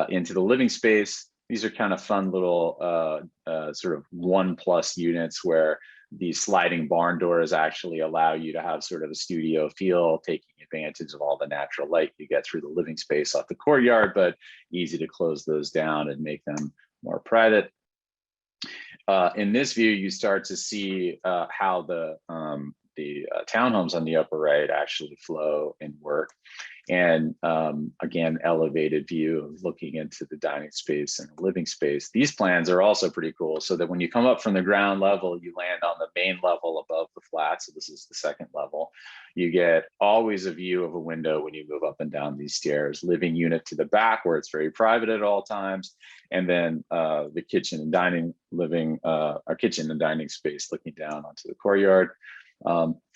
J: into the living space. These are kind of fun little sort of 1+ units where these sliding barn doors actually allow you to have sort of a studio feel, taking advantage of all the natural light you get through the living space off the courtyard, but easy to close those down and make them more private. In this view, you start to see how the townhomes on the upper right actually flow and work. And again, elevated view of looking into the dining space and the living space. These plans are also pretty cool, so that when you come up from the ground level, you land on the main level above the flat. So this is the second level. You get always a view of a window when you move up and down these stairs. Living unit to the back where it's very private at all times. And then the kitchen and dining kitchen and dining space looking down onto the courtyard.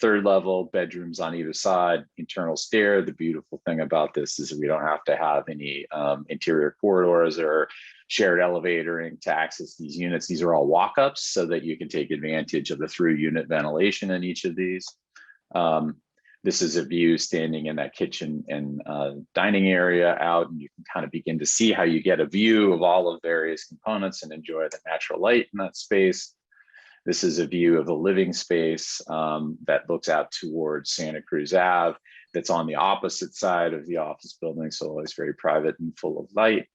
J: Third level, bedrooms on either side, internal stair. The beautiful thing about this is that we don't have to have any interior corridors or shared elevating to access these units. These are all walk-ups so that you can take advantage of the through unit ventilation in each of these. This is a view standing in that kitchen and dining area out, and you can kind of begin to see how you get a view of all of various components and enjoy the natural light in that space. This is a view of the living space that looks out towards Santa Cruz Ave, that's on the opposite side of the office building, so always very private and full of light.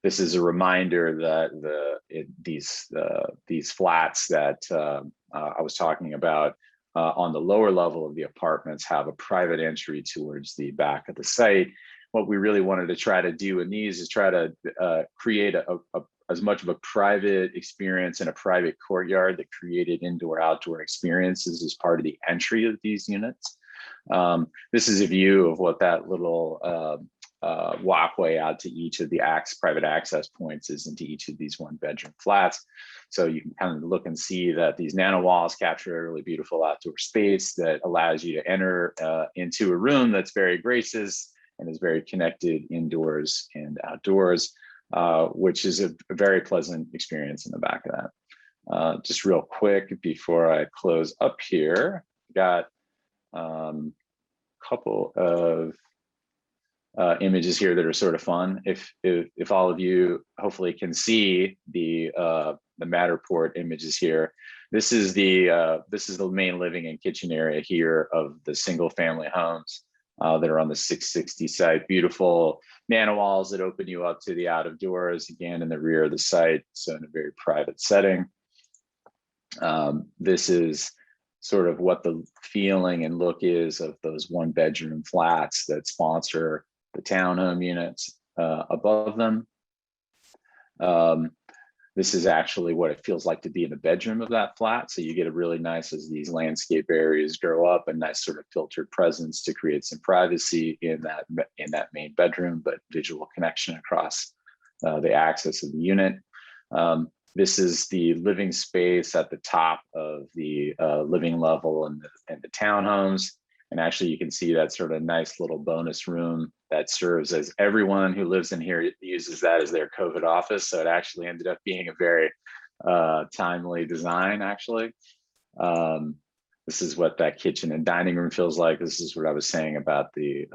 J: This is a reminder that these flats that I was talking about on the lower level of the apartments have a private entry towards the back of the site. What we really wanted to try to do in these is try to create as much of a private experience and a private courtyard that created indoor-outdoor experiences as part of the entry of these units. This is a view of what that little walkway out to each of the private access points is into each of these 1-bedroom flats. So you can kind of look and see that these nano walls capture a really beautiful outdoor space that allows you to enter into a room that's very gracious and is very connected indoors and outdoors, which is a very pleasant experience in the back of that. Just real quick before I close up here, got a couple of images here that are sort of fun. If all of you hopefully can see the Matterport images here, this is the main living and kitchen area here of the single family homes that are on the 660 site. Beautiful nano walls that open you up to the out of doors, again in the rear of the site, so in a very private setting. This is sort of what the feeling and look is of those 1-bedroom flats that sponsor the townhome units above them. This is actually what it feels like to be in the bedroom of that flat. So you get a really nice, as these landscape areas grow up, a nice sort of filtered presence to create some privacy in that main bedroom, but visual connection across the axis of the unit. This is the living space at the top of the living level and the townhomes. And actually you can see that sort of nice little bonus room that serves as everyone who lives in here uses that as their COVID office. So it actually ended up being a very timely design, actually. This is what that kitchen and dining room feels like. This is what I was saying about the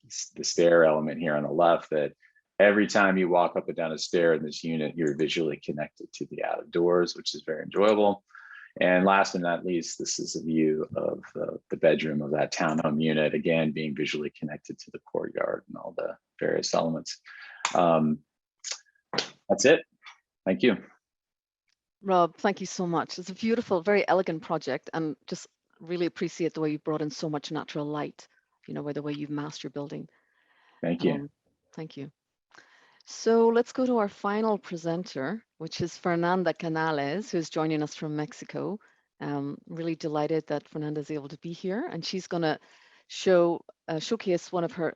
J: stair element here on the left, that every time you walk up and down a stair in this unit, you're visually connected to the outdoors, which is very enjoyable. And last but not least, this is a view of the bedroom of that townhome unit, again, being visually connected to the courtyard and all the various elements. That's it. Thank you.
B: Rob, thank you so much. It's a beautiful, very elegant project, and just really appreciate the way you brought in so much natural light, with the way you've masked your building.
J: Thank you.
B: Thank you. So let's go to our final presenter, which is Fernanda Canales, who's joining us from Mexico. Really delighted that Fernanda is able to be here, and she's going to showcase one of her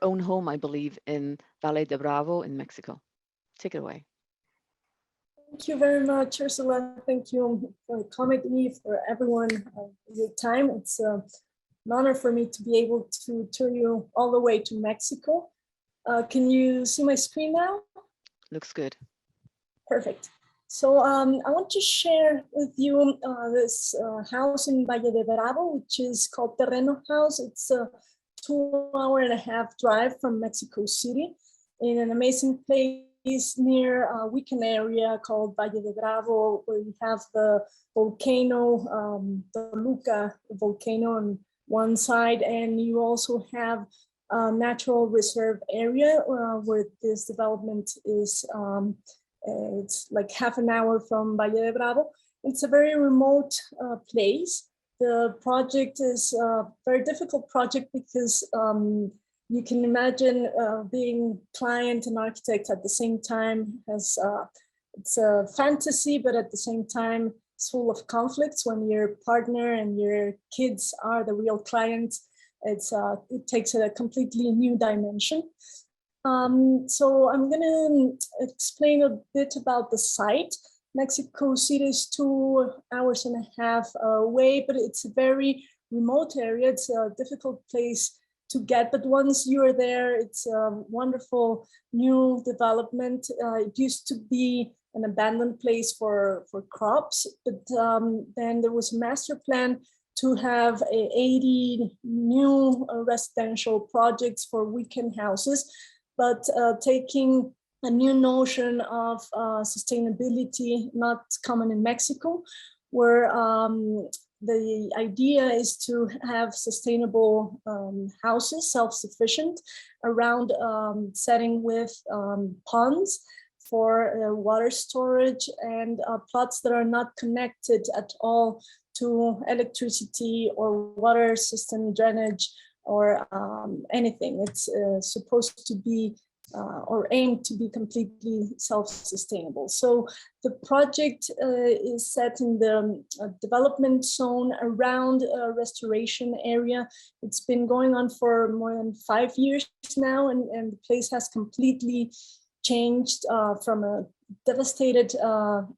B: own home, I believe, in Valle de Bravo in Mexico. Take it away.
K: Thank you very much, Ursula. Thank you for accommodating me, for everyone, your time. It's an honor for me to be able to tour you all the way to Mexico. Can you see my screen now?
B: Looks good.
K: Perfect. So I want to share with you this house in Valle de Bravo, which is called Terreno House. It's a 2.5-hour drive from Mexico City in an amazing place near a weekend area called Valle de Bravo, where you have the volcano, the Luca volcano on one side, and you also have a natural reserve area where this development is. It's like half an hour from Valle de Bravo. It's a very remote place. The project is a very difficult project because you can imagine being client and architect at the same time. It's a fantasy, but at the same time, it's full of conflicts when your partner and your kids are the real clients. It takes a completely new dimension. So I'm going to explain a bit about the site. Mexico City is 2.5 hours away, but it's a very remote area. It's a difficult place to get, but once you're there, it's a wonderful new development. It used to be an abandoned place for crops, but then there was a master plan to have 80 new residential projects for weekend houses, but taking a new notion of sustainability, not common in Mexico, where the idea is to have sustainable houses, self-sufficient, around setting with ponds for water storage and plots that are not connected at all to electricity or water system drainage or anything. It's supposed to be or aimed to be completely self-sustainable. So the project is set in the development zone around a restoration area. It's been going on for more than 5 years now, and the place has completely changed from a devastated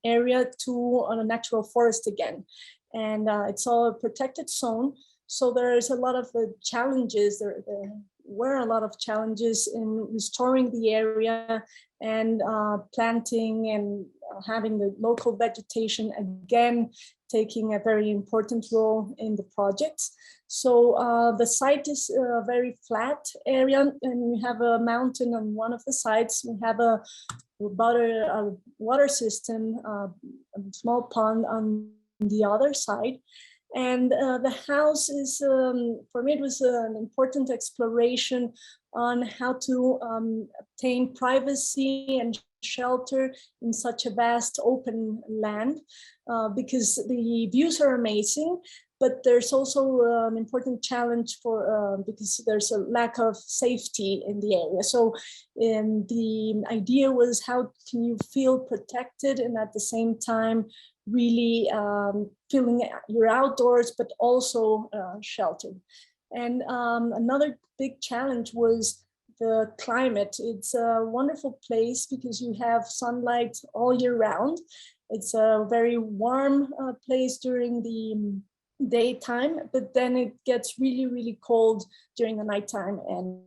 K: area to a natural forest again. And it's all a protected zone. So there's a lot of challenges. There were a lot of challenges in restoring the area and planting and having the local vegetation again taking a very important role in the projects. So the site is a very flat area, and we have a mountain on one of the sides. We have a water system, a small pond on the other side. And the house is, for me, it was an important exploration on how to obtain privacy and shelter in such a vast open land, because the views are amazing, but there's also an important challenge for because there's a lack of safety in the area. So the idea was, how can you feel protected and at the same time really feeling your outdoors, but also sheltered. And another big challenge was the climate. It's a wonderful place because you have sunlight all year round. It's a very warm place during the daytime, but then it gets really, really cold during the nighttime and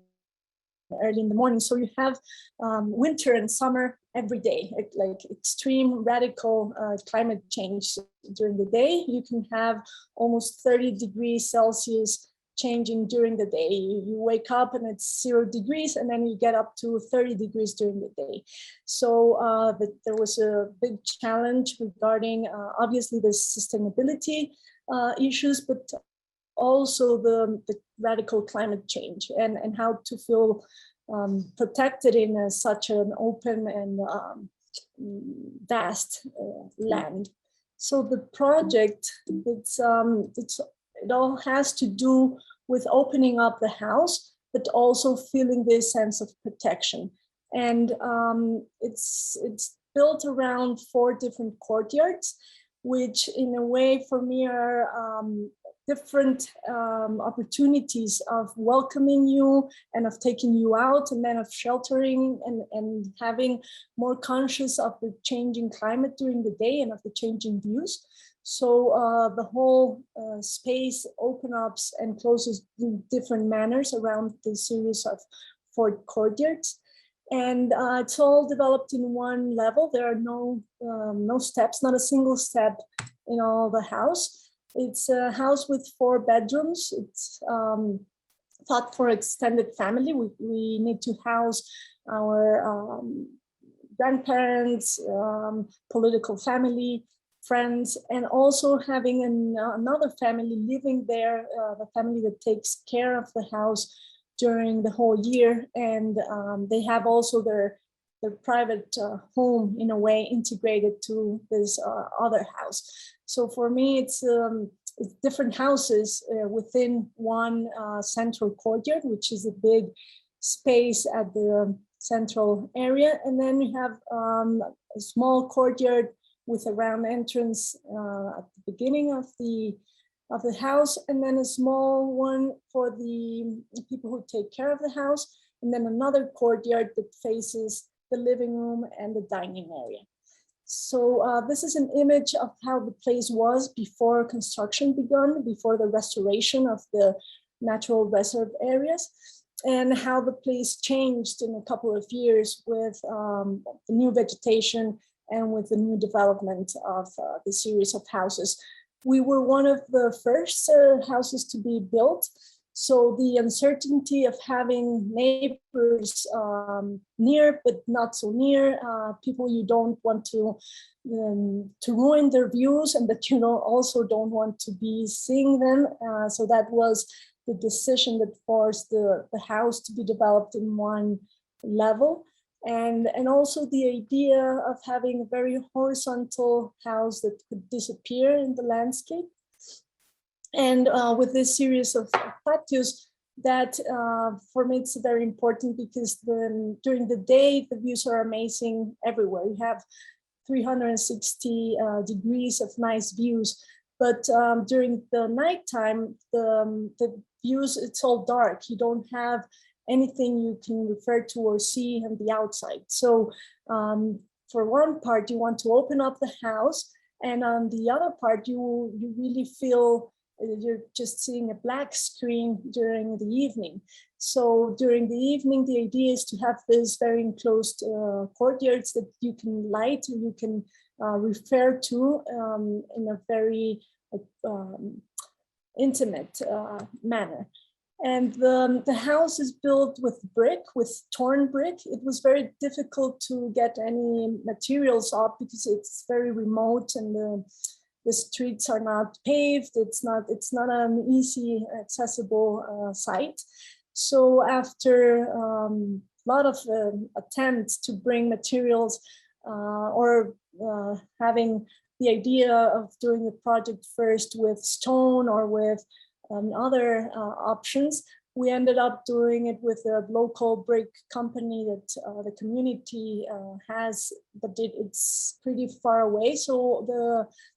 K: early in the morning. So you have winter and summer every day, like extreme radical climate change during the day. You can have almost 30 degrees Celsius changing during the day. You wake up and it's 0 degrees, and then you get up to 30 degrees during the day. So there was a big challenge regarding obviously the sustainability issues, but also the radical climate change and how to feel protected in such an open and vast land. So the project, it all has to do with opening up the house, but also feeling this sense of protection. And it's built around 4 different courtyards, which in a way for me are different opportunities of welcoming you and of taking you out, and then of sheltering and having more conscious of the changing climate during the day and of the changing views. So the whole space opens up and closes in different manners around the series of 4 courtyards. And it's all developed in one level. There are no steps, not a single step in all the house. It's a house with 4 bedrooms. It's thought for extended family. We need to house our grandparents, political family, friends, and also having another family living there, the family that takes care of the house during the whole year. And they have also their private home in a way integrated to this other house. So for me, it's different houses within one central courtyard, which is a big space at the central area. And then we have a small courtyard with a round entrance at the beginning of the house, and then a small one for the people who take care of the house, and then another courtyard that faces the living room and the dining area. So this is an image of how the place was before construction began, before the restoration of the natural reserve areas, and how the place changed in a couple of years with the new vegetation and with the new development of the series of houses. We were one of the first houses to be built. So the uncertainty of having neighbors near, but not so near, people you don't want to ruin their views, and that you also don't want to be seeing them. So that was the decision that forced the house to be developed in one level. And also the idea of having a very horizontal house that could disappear in the landscape. And with this series of patios, that for me it's very important, because during the day the views are amazing everywhere. You have 360 degrees of nice views, but during the nighttime the views, it's all dark. You don't have anything you can refer to or see on the outside. So for one part you want to open up the house, and on the other part you really feel you're just seeing a black screen during the evening. So during the evening, the idea is to have this very enclosed courtyards that you can light, or you can refer to in a very intimate manner. And the house is built with brick, with torn brick. It was very difficult to get any materials up because it's very remote, and the streets are not paved. It's not an easy accessible site. So after a lot of attempts to bring materials or having the idea of doing the project first with stone or with other options, we ended up doing it with a local brick company that the community has, but it's pretty far away. So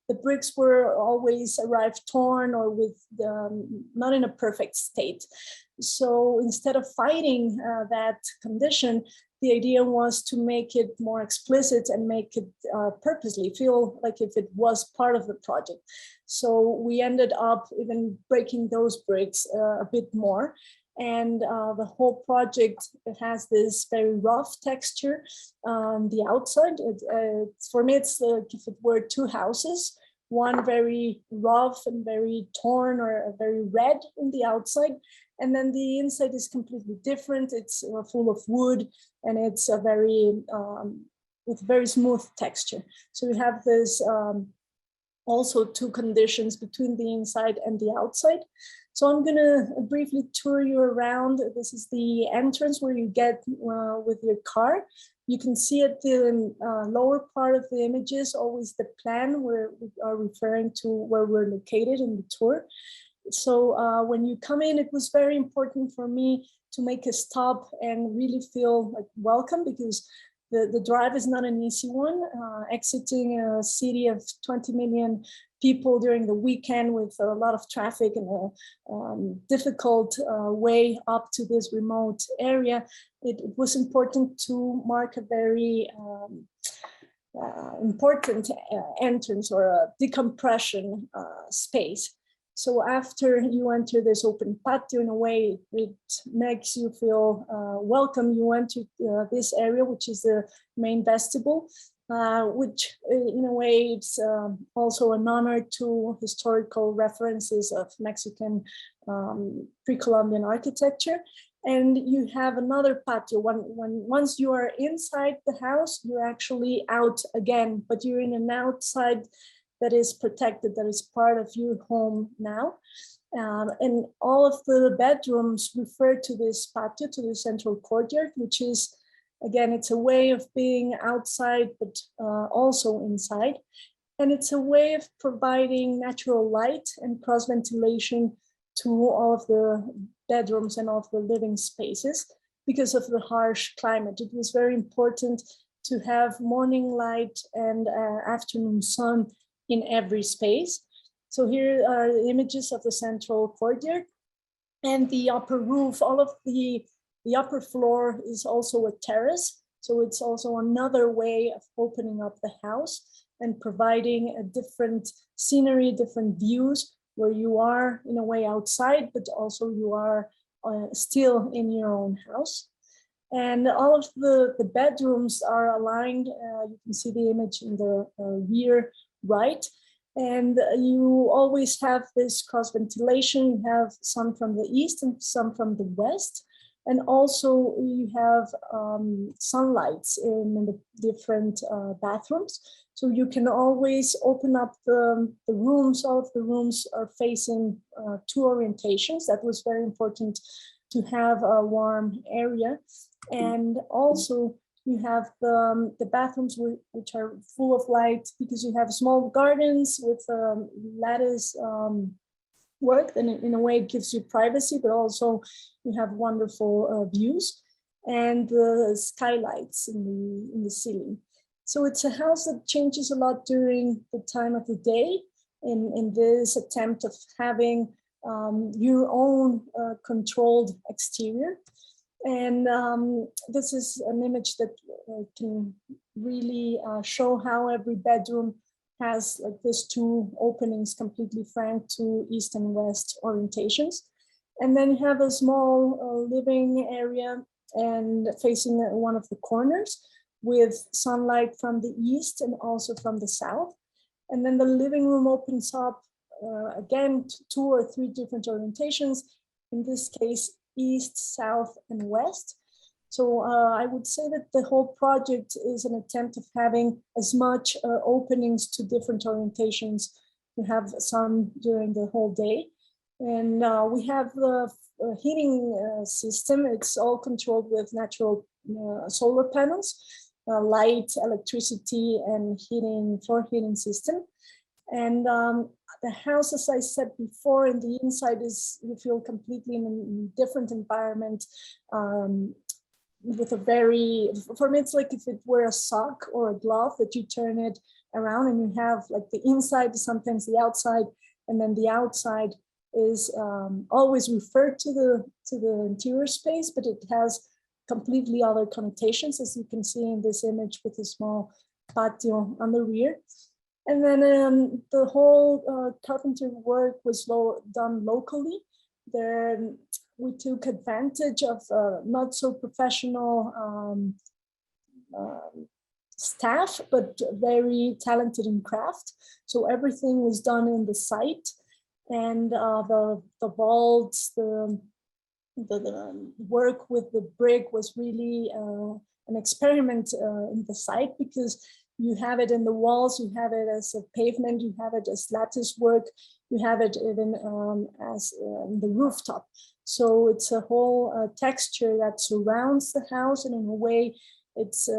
K: the bricks were always arrived torn or with not in a perfect state. So instead of fighting that condition, the idea was to make it more explicit and make it purposely feel like if it was part of the project. So we ended up even breaking those bricks a bit more. And the whole project, it has this very rough texture on the outside. For me, it's like if it were 2 houses, one very rough and very torn or very red on the outside. And then the inside is completely different. It's full of wood, and it's a with very smooth texture. So you have this also 2 conditions between the inside and the outside. So I'm gonna briefly tour you around. This is the entrance where you get with your car. You can see at the lower part of the images, always the plan where we are referring to where we're located in the tour. So when you come in, it was very important for me to make a stop and really feel like welcome, because the drive is not an easy one. Exiting a city of 20 million people during the weekend with a lot of traffic and a difficult way up to this remote area, it was important to mark a very important entrance or a decompression space. So after you enter this open patio, in a way, it makes you feel welcome. You enter this area, which is the main vestibule, which in a way, it's also an honor to historical references of Mexican pre-Columbian architecture. And you have another patio. Once you are inside the house, you're actually out again, but you're in an outside that is protected, that is part of your home now. And all of the bedrooms refer to this patio, to the central courtyard, which is, again, it's a way of being outside, but also inside. And it's a way of providing natural light and cross ventilation to all of the bedrooms and all of the living spaces because of the harsh climate. It was very important to have morning light and afternoon sun in every space. So here are the images of the central courtyard and the upper roof. All of the upper floor is also a terrace. So it's also another way of opening up the house and providing a different scenery, different views where you are in a way outside, but also you are still in your own house. And all of the bedrooms are aligned. You can see the image in the rear right. And you always have this cross ventilation. You have some from the east and some from the west. And also you have sunlights in the different bathrooms. So you can always open up the rooms. All of the rooms are facing two orientations. That was very important to have a warm area. And also you have the bathrooms which are full of light because you have small gardens with lattice work, and in a way it gives you privacy, but also you have wonderful views and the skylights in the ceiling. So it's a house that changes a lot during the time of the day in this attempt of having your own controlled exterior. And this is an image that can really show how every bedroom has like these two openings completely frank to east and west orientations. And then you have a small living area and facing one of the corners with sunlight from the east and also from the south. And then the living room opens up again to 2 or 3 different orientations, in this case, east, south, and west. So I would say that the whole project is an attempt of having as much openings to different orientations. We have some during the whole day. And we have the heating system. It's all controlled with natural solar panels, light, electricity, and heating, floor heating system. And the house, as I said before, in the inside is, you feel completely in a different environment with a very, for me, it's like if it were a sock or a glove that you turn it around and you have like the inside, sometimes the outside, and then the outside is always referred to the interior space, but it has completely other connotations, as you can see in this image with a small patio on the rear. And then the whole carpentry work was done locally. There, we took advantage of not so professional staff, but very talented in craft. So everything was done in the site, and the vaults, the work with the brick was really an experiment in the site, because you have it in the walls, you have it as a pavement, you have it as lattice work, you have it even as the rooftop. So it's a whole texture that surrounds the house, and in a way it's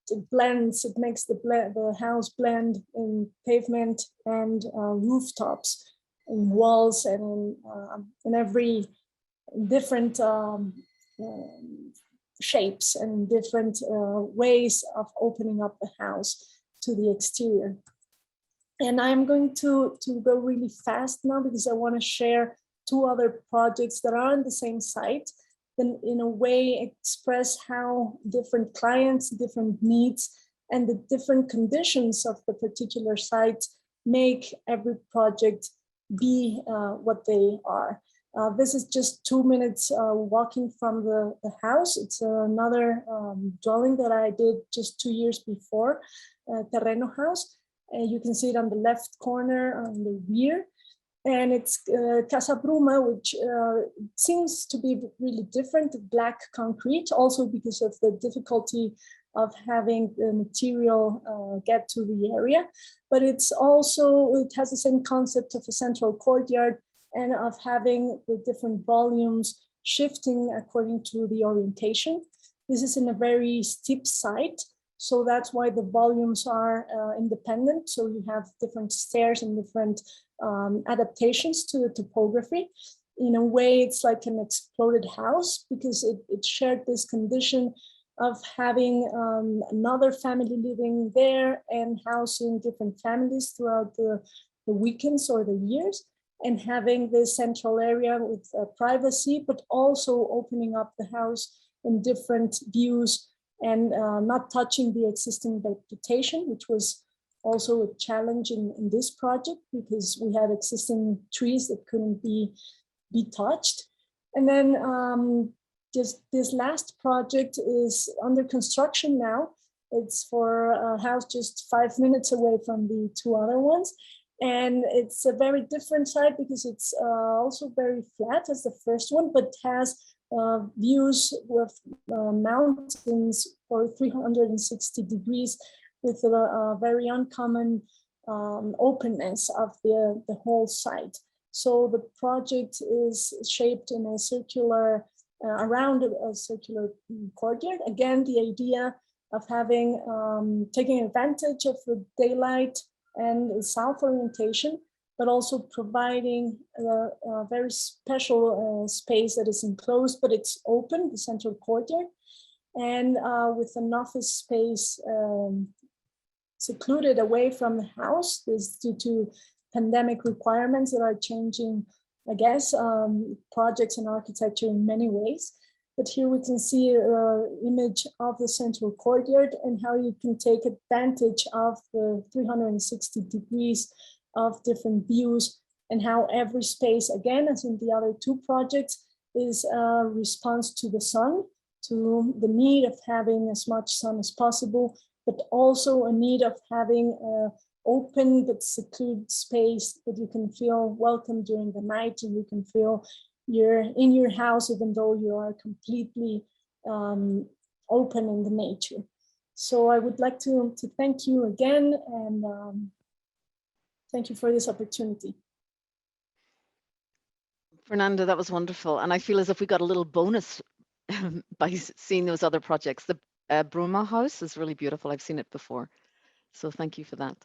K: it blends, it makes the house blend in pavement and rooftops, in walls, and in every different shapes and different ways of opening up the house to the exterior. And I'm going to go really fast now because I want to share two other projects that are on the same site, then in a way express how different clients, different needs, and the different conditions of the particular site make every project be what they are. This is just 2 minutes walking from the house. It's another dwelling that I did just 2 years before, Terreno House. You can see it on the left corner on the rear. And it's Casa, which seems to be really different, black concrete, also because of the difficulty of having the material get to the area. But it's also, it has the same concept of a central courtyard and of having the different volumes shifting according to the orientation. This is in a very steep site, so that's why the volumes are independent. So you have different stairs and different adaptations to the topography. In a way, it's like an exploded house because it shared this condition of having another family living there and housing different families throughout the weekends or the years, and having this central area with privacy, but also opening up the house in different views and not touching the existing vegetation, which was also a challenge in this project because we had existing trees that couldn't be touched. And then just this last project is under construction now. It's for a house just 5 minutes away from the two other ones. And it's a very different site because it's also very flat as the first one, but has views with mountains for 360 degrees with a very uncommon openness of the whole site. So the project is shaped in a circular, around a circular courtyard. Again, the idea of having, taking advantage of the daylight and south orientation, but also providing a very special space that is enclosed, but it's open, the central courtyard, and with an office space secluded away from the house. This is due to pandemic requirements that are changing, I guess, projects and architecture in many ways. But here we can see an image of the central courtyard and how you can take advantage of the 360 degrees of different views, and how every space, again, as in the other two projects, is a response to the sun, to the need of having as much sun as possible, but also a need of having an open but secluded space that you can feel welcome during the night, and you can feel you're in your house even though you are completely open in the nature. So I would like to thank you again, and thank you for this opportunity.
B: Fernanda, that was wonderful. And I feel as if we got a little bonus by seeing those other projects. The Bruma House is really beautiful. I've seen it before. So thank you for that.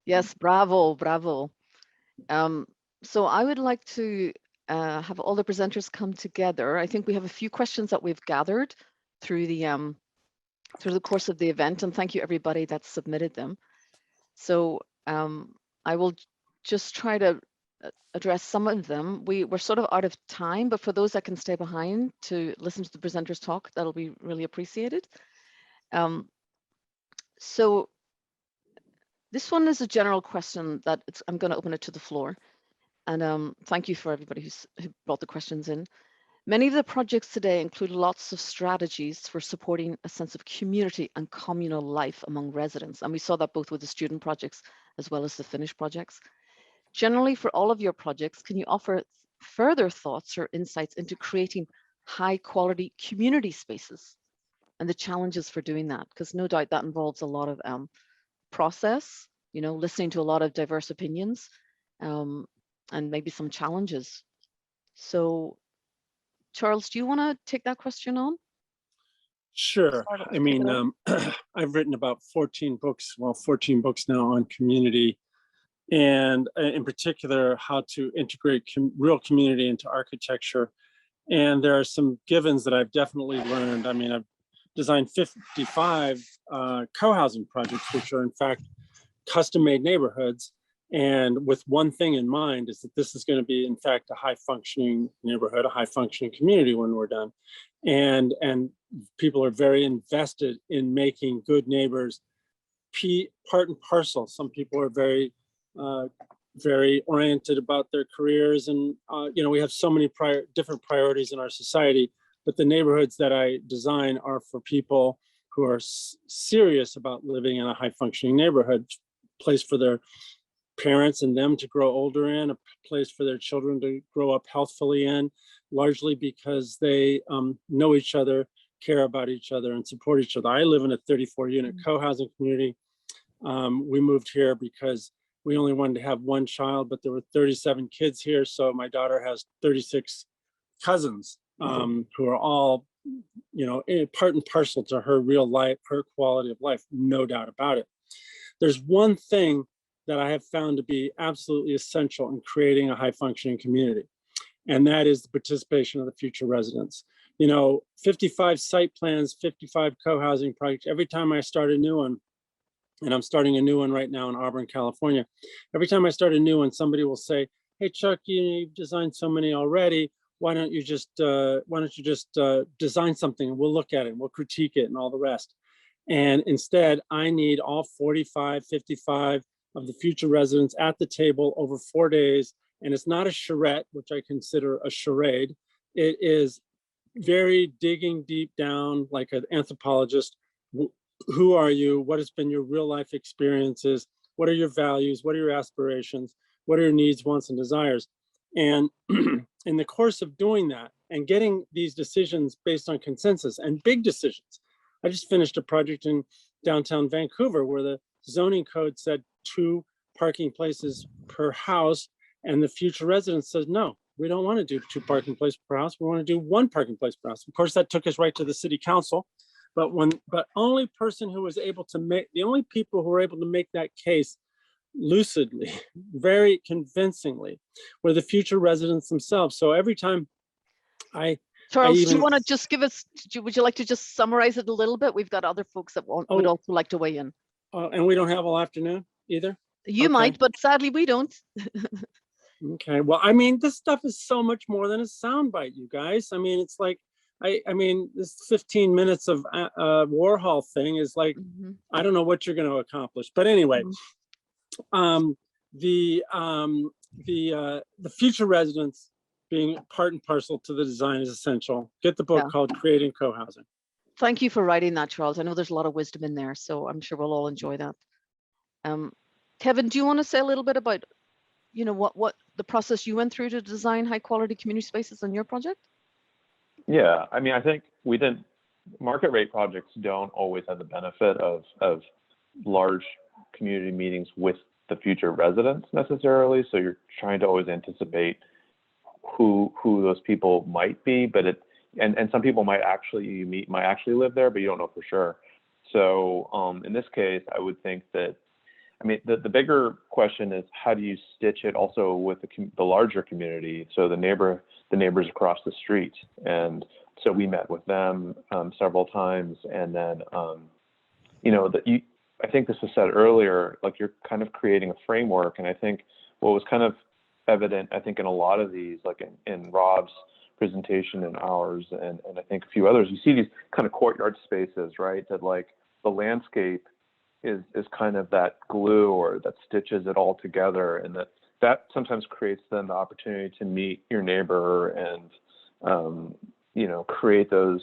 B: Yes, bravo, bravo. So I would like to have all the presenters come together. I think we have a few questions that we've gathered through the course of the event, and thank you everybody that submitted them. So I will just try to address some of them. We're sort of out of time, but for those that can stay behind to listen to the presenters talk, that'll be really appreciated. So this one is a general question that I'm going to open it to the floor. And thank you for everybody who brought the questions in. Many of the projects today include lots of strategies for supporting a sense of community and communal life among residents. And we saw that both with the student projects as well as the finished projects. Generally, for all of your projects, can you offer further thoughts or insights into creating high quality community spaces and the challenges for doing that? Because no doubt that involves a lot of process, listening to a lot of diverse opinions, and maybe some challenges. So Charles, do you want to take that question on?
H: Sure. I mean, I've written about 14 books, well, 14 books now on community, and in particular, how to integrate real community into architecture. And there are some givens that I've definitely learned. I mean, I've designed 55 co-housing projects, which are in fact custom-made neighborhoods. And with one thing in mind is that this is going to be, in fact, a high-functioning neighborhood, a high-functioning community when we're done. And people are very invested in making good neighbors part and parcel. Some people are very oriented about their careers, and we have so many different priorities in our society. But the neighborhoods that I design are for people who are serious about living in a high-functioning neighborhood, place for their parents and them to grow older in, a place for their children to grow up healthfully in, largely because they know each other, care about each other, and support each other. I live in a 34-unit co-housing community. We moved here because we only wanted to have one child, but there were 37 kids here. So my daughter has 36 cousins who are all, part and parcel to her real life, her quality of life, no doubt about it. There's one thing that I have found to be absolutely essential in creating a high-functioning community, and that is the participation of the future residents. 55 site plans, 55 co-housing projects. Every time I start a new one, and I'm starting a new one right now in Auburn, California, every time I start a new one, somebody will say, "Hey, Chuck, you've designed so many already. Why don't you just design something and we'll look at it and we'll critique it and all the rest." And instead, I need all 45, 55 of the future residents at the table over 4 days. And it's not a charrette, which I consider a charade. It is very digging deep down like an anthropologist. Who are you? What has been your real life experiences? What are your values? What are your aspirations? What are your needs, wants, and desires? And in the course of doing that and getting these decisions based on consensus and big decisions, I just finished a project in downtown Vancouver where the zoning code said 2 parking places per house, and the future residents said, no, we don't want to do 2 parking places per house. We want to do 1 parking place per house. Of course, that took us right to the city council. But the only people who were able to make that case lucidly, very convincingly, were the future residents themselves. So every time
B: Charles, do you want to just give us, would you like to just summarize it a little bit? We've got other folks that would also like to weigh in.
H: And we don't have all afternoon either?
B: You might, but sadly we don't.
H: Okay, well, I mean, this stuff is so much more than a soundbite, you guys. I mean, it's like, I mean, this 15 minutes of Warhol thing is like, I don't know what you're going to accomplish. But anyway, the future residents being part and parcel to the design is essential. Get the book called Creating Co-Housing.
B: Thank you for writing that, Charles. I know there's a lot of wisdom in there, so I'm sure we'll all enjoy that. Kevin, do you want to say a little bit about, what the process you went through to design high quality community spaces on your project?
F: Yeah, I mean, I think market rate projects don't always have the benefit of large community meetings with the future residents necessarily. So you're trying to always anticipate who those people might be, but and some people might actually live there, but you don't know for sure. So in this case, I would think that, I mean, the bigger question is how do you stitch it also with the larger community? So the neighbors across the street. And so we met with them several times. And then, I think this was said earlier, like you're kind of creating a framework. And I think what was kind of evident, I think in a lot of these, like in Rob's presentation and ours, and I think a few others, you see these kind of courtyard spaces, right? That like the landscape is kind of that glue or that stitches it all together, and that sometimes creates then the opportunity to meet your neighbor and create those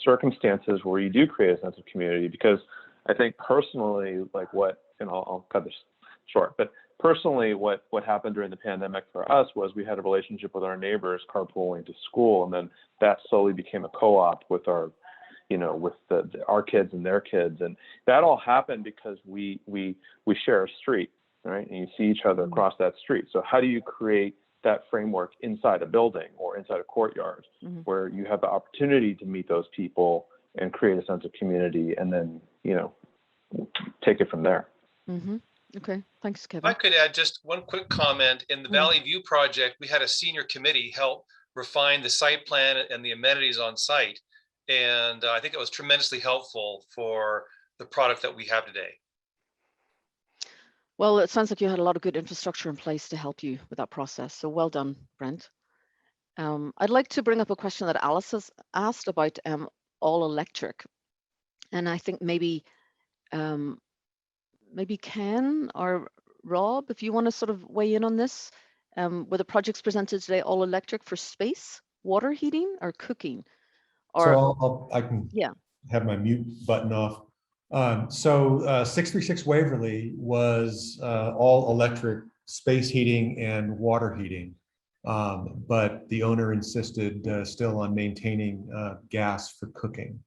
F: circumstances where you do create a sense of community. Because I think personally, like I'll cut this short, but personally what happened during the pandemic for us was we had a relationship with our neighbors carpooling to school, and then that slowly became a co-op with our our kids and their kids, and that all happened because we share a street. right? And you see each other across that street. So how do you create that framework inside a building or inside a courtyard where you have the opportunity to meet those people and create a sense of community, and then, you know, take it from there.
B: Okay, thanks,
G: If
B: Kevin.
G: I could add just one quick comment. In the Valley View project, we had a senior committee help refine the site plan and the amenities on site. And I think it was tremendously helpful for the product that we have today.
B: Well, it sounds like you had a lot of good infrastructure in place to help you with that process. So well done, Brent. I'd like to bring up a question that Alice has asked about all electric. And I think maybe Ken or Rob, if you want to sort of weigh in on this, were the projects presented today all electric for space, water heating, or cooking? Or,
I: So I can have my mute button off. 636 Waverley was all electric space heating and water heating. But the owner insisted still on maintaining gas for cooking.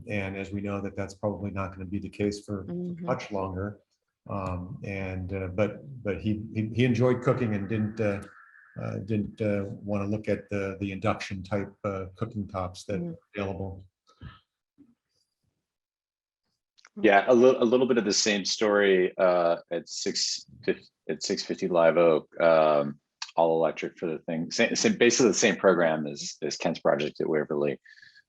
I: And as we know, that's probably not going to be the case for much longer. But he enjoyed cooking and didn't want to look at the induction type cooking tops that are available.
J: Yeah, a little bit of the same story at 650 Live Oak, all electric for the thing. Basically the same program as Kent's project at Waverley.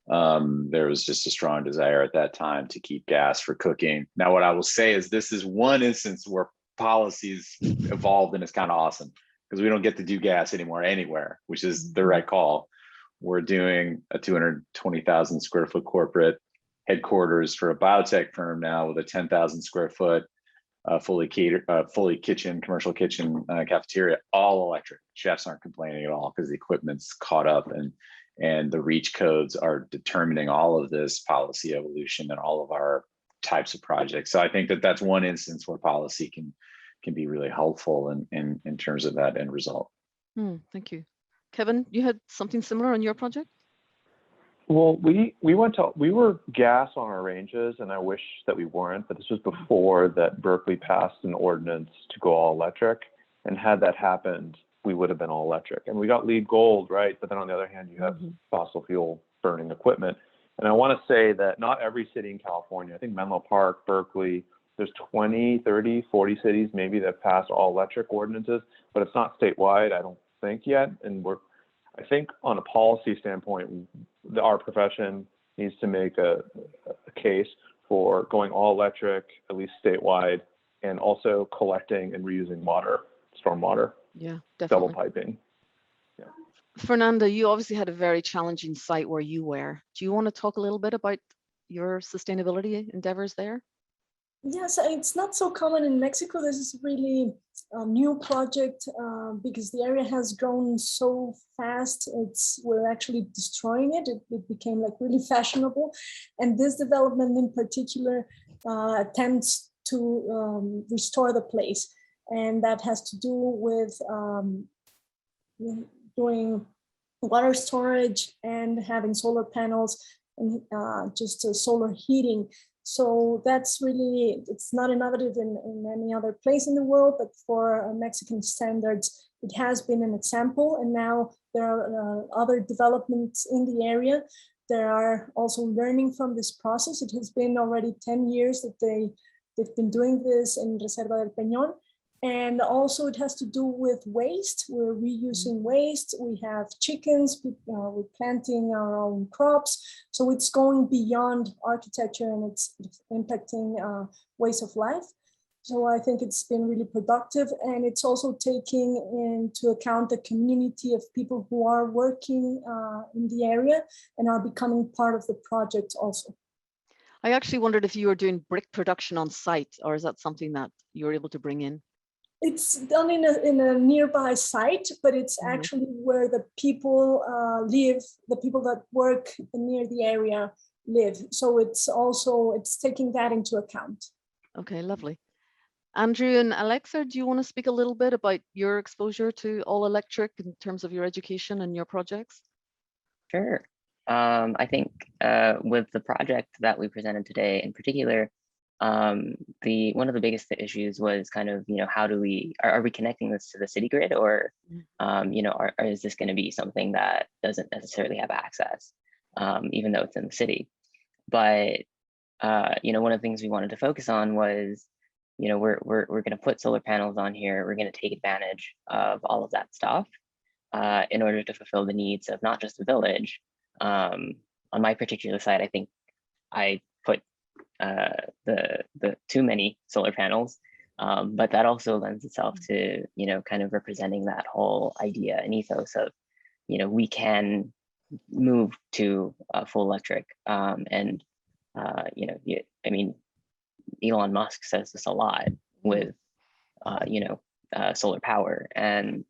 J: There was just a strong desire at that time to keep gas for cooking. Now, what I will say is this is one instance where policies evolved, and it's kind of awesome because we don't get to do gas anymore anywhere, which is the right call. We're doing a 220,000 square foot corporate headquarters for a biotech firm now with a 10,000 square foot fully kitchen, commercial kitchen cafeteria, all electric. Chefs aren't complaining at all because the equipment's caught up, and the REACH codes are determining all of this policy evolution and all of our types of projects. So I think that's one instance where policy can be really helpful in terms of that end result.
B: Thank you. Kevin, you had something similar on your project?
F: Well, we were gas on our ranges, and I wish that we weren't, but this was before that Berkeley passed an ordinance to go all electric. And had that happened, we would have been all electric. And we got LEED Gold, right? But then on the other hand, you have fossil fuel burning equipment. And I want to say that not every city in California, I think Menlo Park, Berkeley, there's 20, 30, 40 cities maybe that passed all electric ordinances, but it's not statewide, I don't think yet. And I think on a policy standpoint, our profession needs to make a case for going all electric, at least statewide, and also collecting and reusing water, stormwater.
B: Yeah, definitely.
F: Double piping. Yeah.
B: Fernanda, you obviously had a very challenging site where you were. Do you want to talk a little bit about your sustainability endeavors there?
K: Yes, it's not so common in Mexico. This is really a new project because the area has grown so fast. We're actually destroying it. It became like really fashionable. And this development in particular attempts to restore the place. And that has to do with doing water storage and having solar panels and just solar heating. So that's really, it's not innovative in any other place in the world, but for Mexican standards, it has been an example. And now there are other developments in the area. There are also learning from this process. It has been already 10 years that they've been doing this in Reserva del Peñón. And also it has to do with waste. We're reusing waste. We have chickens, we're planting our own crops. So it's going beyond architecture and it's impacting ways of life. So I think it's been really productive, and it's also taking into account the community of people who are working in the area and are becoming part of the project also.
B: I actually wondered if you were doing brick production on site, or is that something that you were able to bring in?
K: It's done in a nearby site, but it's actually where the people live, the people that work near the area live. So it's taking that into account.
B: Okay, lovely. Andrew and Alexerd, do you want to speak a little bit about your exposure to all electric in terms of your education and your projects?
D: Sure. I think with the project that we presented today in particular, one of the biggest issues was kind of, how do are we connecting this to the city grid, or, or is this going to be something that doesn't necessarily have access, even though it's in the city? But, one of the things we wanted to focus on was, we're going to put solar panels on here. We're going to take advantage of all of that stuff in order to fulfill the needs of not just the village. On my particular site, I think I put the too many solar panels, but that also lends itself to kind of representing that whole idea and ethos of we can move to full electric, and I mean, Elon Musk says this a lot with solar power, and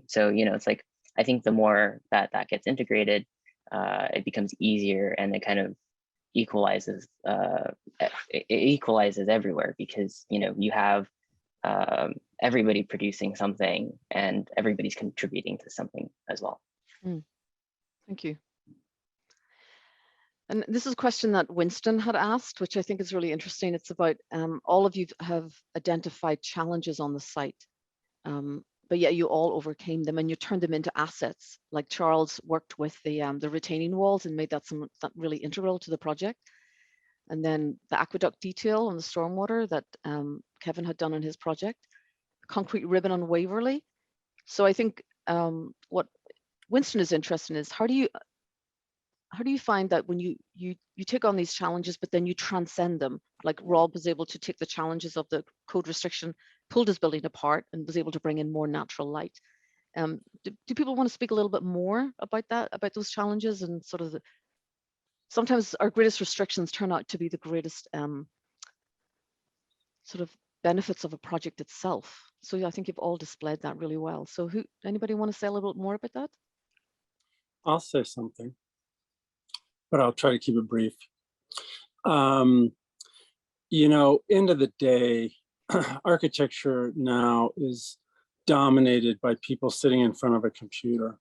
D: so it's like, I think the more that gets integrated, it becomes easier, and it kind of equalizes everywhere, because you have everybody producing something and everybody's contributing to something as well.
B: Thank you. And this is a question that Winston had asked, which I think is really interesting. It's about all of you have identified challenges on the site, but yet you all overcame them and you turned them into assets. Like Charles worked with the retaining walls and made that really integral to the project. And then the aqueduct detail on the stormwater that Kevin had done on his project, concrete ribbon on Waverley. So I think what Winston is interested in is how do you find that when you take on these challenges, but then you transcend them? Like Rob was able to take the challenges of the code restriction, pulled his building apart, and was able to bring in more natural light. Do people want to speak a little bit more about that, about those challenges, and sort of sometimes our greatest restrictions turn out to be the greatest sort of benefits of a project itself. So I think you've all displayed that really well. So anybody want to say a little bit more about that?
H: I'll say something, but I'll try to keep it brief. End of the day, architecture now is dominated by people sitting in front of a computer.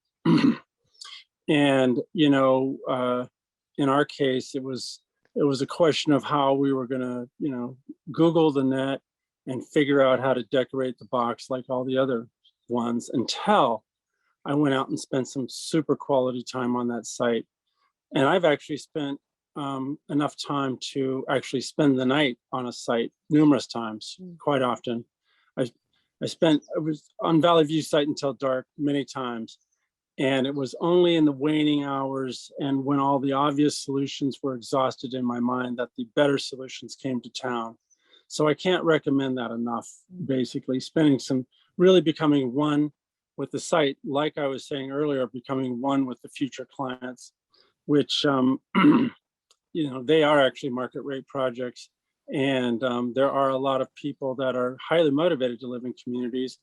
H: And, in our case, it was a question of how we were going to, Google the net and figure out how to decorate the box like all the other ones, until I went out and spent some super quality time on that site. And I've actually spent enough time to actually spend the night on a site numerous times, quite often. I was on Valley View site until dark many times. And it was only in the waning hours and when all the obvious solutions were exhausted in my mind that the better solutions came to town. So I can't recommend that enough, basically. Really becoming one with the site, like I was saying earlier, becoming one with the future clients, which, they are actually market rate projects. And there are a lot of people that are highly motivated to live in communities,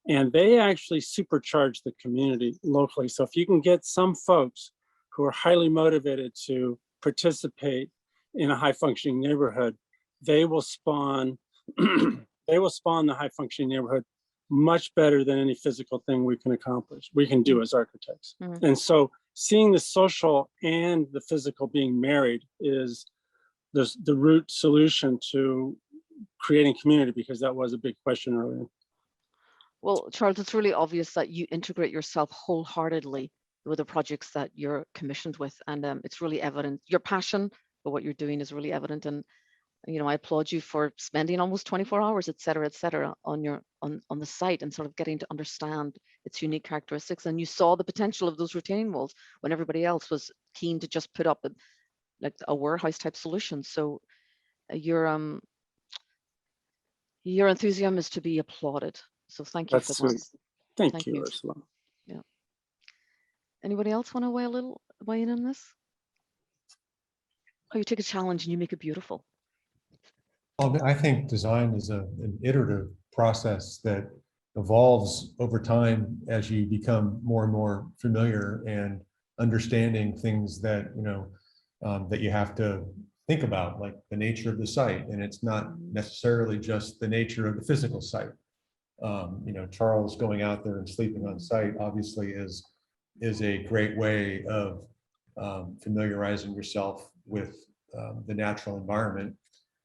H: and they actually supercharge the community locally. So if you can get some folks who are highly motivated to participate in a high functioning neighborhood, they will spawn the high functioning neighborhood much better than any physical thing we can do as architects. And so seeing the social and the physical being married is the root solution to creating community, because that was a big question earlier.
B: Well, Charles, it's really obvious that you integrate yourself wholeheartedly with the projects that you're commissioned with, and it's really evident. Your passion for what you're doing is really evident, and I applaud you for spending almost 24 hours, et cetera, on the site and sort of getting to understand its unique characteristics. And you saw the potential of those retaining walls when everybody else was keen to just put up a warehouse type solution. So your enthusiasm is to be applauded. So thank you for that.
H: Thank you, Ursula.
B: Yeah. Anybody else want to weigh in on this? Oh, you take a challenge and you make it beautiful.
I: Well, I think design is an iterative process that evolves over time as you become more and more familiar and understanding things that that you have to think about, like the nature of the site. And it's not necessarily just the nature of the physical site. Charles going out there and sleeping on site obviously is a great way of familiarizing yourself with the natural environment.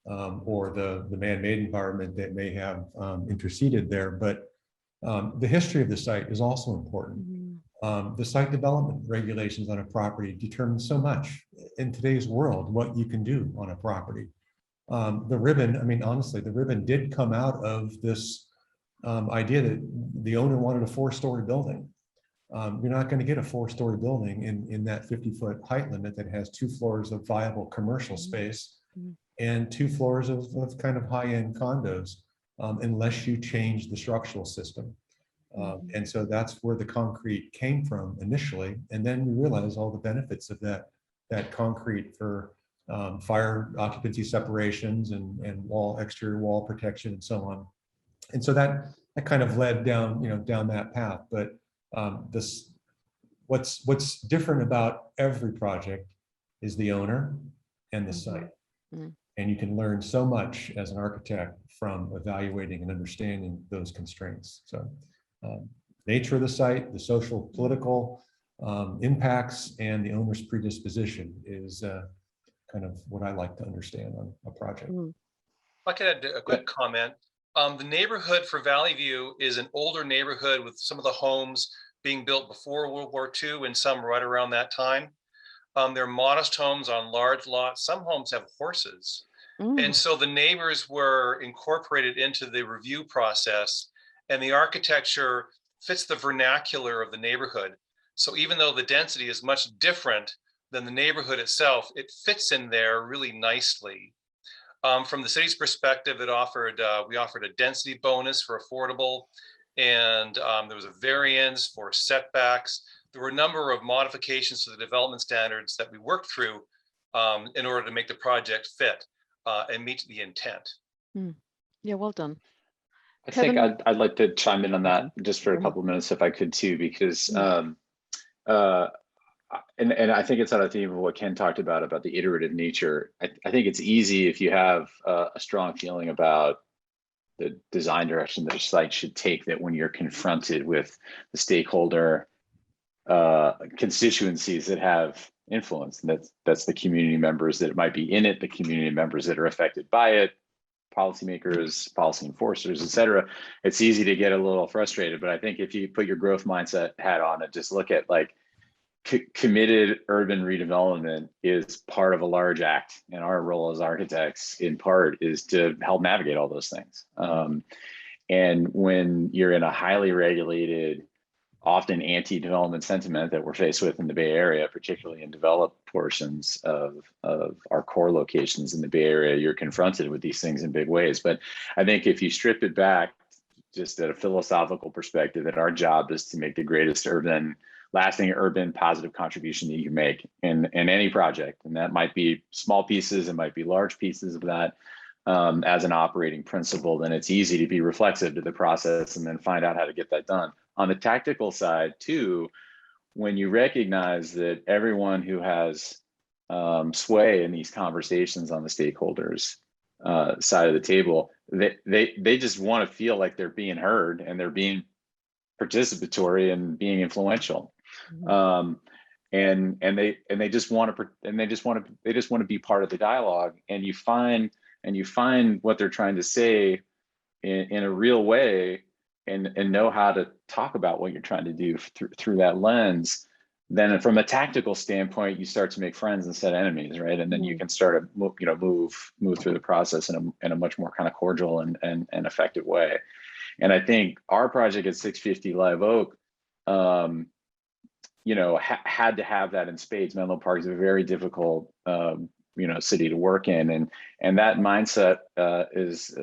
I: or the man-made environment that may have interceded there. But the history of the site is also important. The site development regulations on a property determine so much in today's world, what you can do on a property. The ribbon, I mean, honestly, the ribbon did come out of this idea that the owner wanted a 4-story building. You're not going to get a 4-story building in that 50-foot height limit that has 2 floors of viable commercial space and 2 floors of kind of high-end condos, unless you change the structural system. And so that's where the concrete came from initially. And then we realized all the benefits of that concrete for fire occupancy separations and exterior wall protection and so on. And so that kind of led down, down that path. But what's different about every project is the owner and the site. And you can learn so much as an architect from evaluating and understanding those constraints. So nature of the site, the social, political impacts, and the owner's predisposition is kind of what I like to understand on a project.
G: I could add a quick comment. The neighborhood for Valley View is an older neighborhood with some of the homes being built before World War II and some right around that time. They're modest homes on large lots. Some homes have horses. And so the neighbors were incorporated into the review process, and the architecture fits the vernacular of the neighborhood. So even though the density is much different than the neighborhood itself, it fits in there really nicely. From the city's perspective, we offered a density bonus for affordable, and there was a variance for setbacks. There were a number of modifications to the development standards that we worked through in order to make the project fit and meet the intent.
B: Yeah, well done.
J: I
B: Kevin?
J: think I'd like to chime in on that just for a couple of minutes if I could too, because and I think it's on a theme of what Ken talked about the iterative nature. I think it's easy if you have a strong feeling about the design direction that a site should take, that when you're confronted with the stakeholder constituencies that have influence, and that's the community members that might be in it, the community members that are affected by it, policymakers, policy enforcers, et cetera. It's easy to get a little frustrated, but I think if you put your growth mindset hat on and just look at like committed urban redevelopment is part of a large act, and our role as architects in part is to help navigate all those things. And when you're in a highly regulated, often anti-development sentiment that we're faced with in the Bay Area, particularly in developed portions of our core locations in the Bay Area, you're confronted with these things in big ways. But I think if you strip it back, just at a philosophical perspective, that our job is to make the greatest lasting urban positive contribution that you can make in any project. And that might be small pieces, it might be large pieces of that as an operating principle. Then it's easy to be reflexive to the process and then find out how to get that done. On the tactical side too, when you recognize that everyone who has sway in these conversations on the stakeholders side of the table, they just want to feel like they're being heard and they're being participatory and being influential. And they just want to be part of the dialogue, and you find what they're trying to say in a real way, and know how to talk about what you're trying to do through that lens. Then from a tactical standpoint, you start to make friends instead of enemies, right? And then you can start to move through the process in a much more kind of cordial and effective way. And I think our project at 650 Live Oak, had to have that in spades. Menlo Park is a very difficult, city to work in, and that mindset is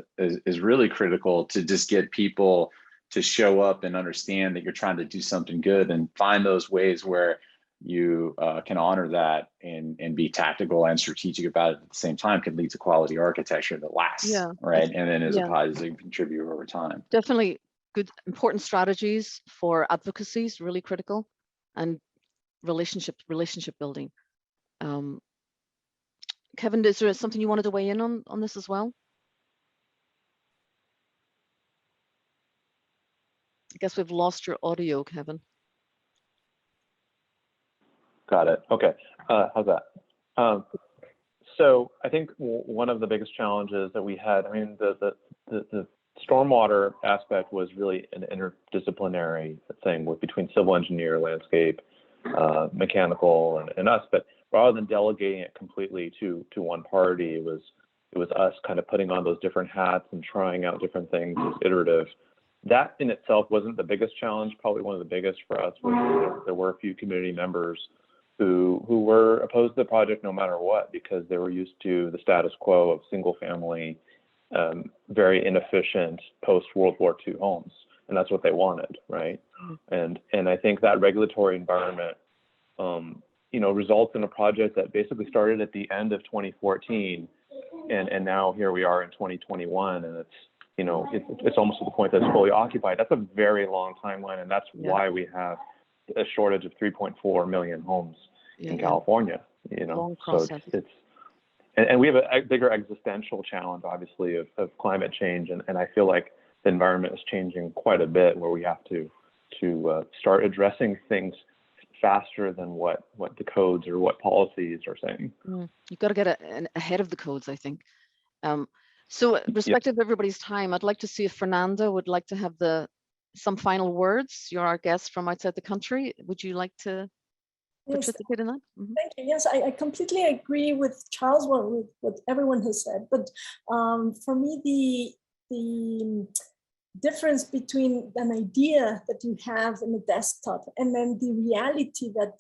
J: really critical to just get people to show up and understand that you're trying to do something good, and find those ways where you can honor that and be tactical and strategic about it at the same time, can lead to quality architecture that lasts, right? And then is a positive contributor over time.
B: Definitely good, important strategies for advocacy is really critical, and relationship building. Kevin, is there something you wanted to weigh in on this as well? I guess we've lost your audio, Kevin.
F: Got it. Okay. How's that? So I think one of the biggest challenges that we had, I mean, the stormwater aspect was really an interdisciplinary thing between civil engineer, landscape, mechanical, and us. But rather than delegating it completely to one party, it was us kind of putting on those different hats and trying out different things. It was iterative. That in itself wasn't the biggest challenge. Probably one of the biggest for us was there were a few community members who were opposed to the project no matter what, because they were used to the status quo of single family, very inefficient post-World War II homes. And that's what they wanted, right? And I think that regulatory environment, results in a project that basically started at the end of 2014, and now here we are in 2021, and it's almost to the point that it's fully occupied. That's a very long timeline, and that's why we have a shortage of 3.4 million homes in California.
B: Long
F: So
B: process.
F: and we have a bigger existential challenge, obviously, of climate change, and I feel like the environment is changing quite a bit, where we have to start addressing things faster than what the codes or what policies are saying.
B: You've got to get ahead of the codes, I think. So respective of everybody's time, I'd like to see if Fernanda would like to have some final words. You're our guest from outside the country. Would you like to participate in that?
K: Thank you. Yes, I completely agree with Charles, with what everyone has said. But for me, the difference between an idea that you have in a desktop and then the reality that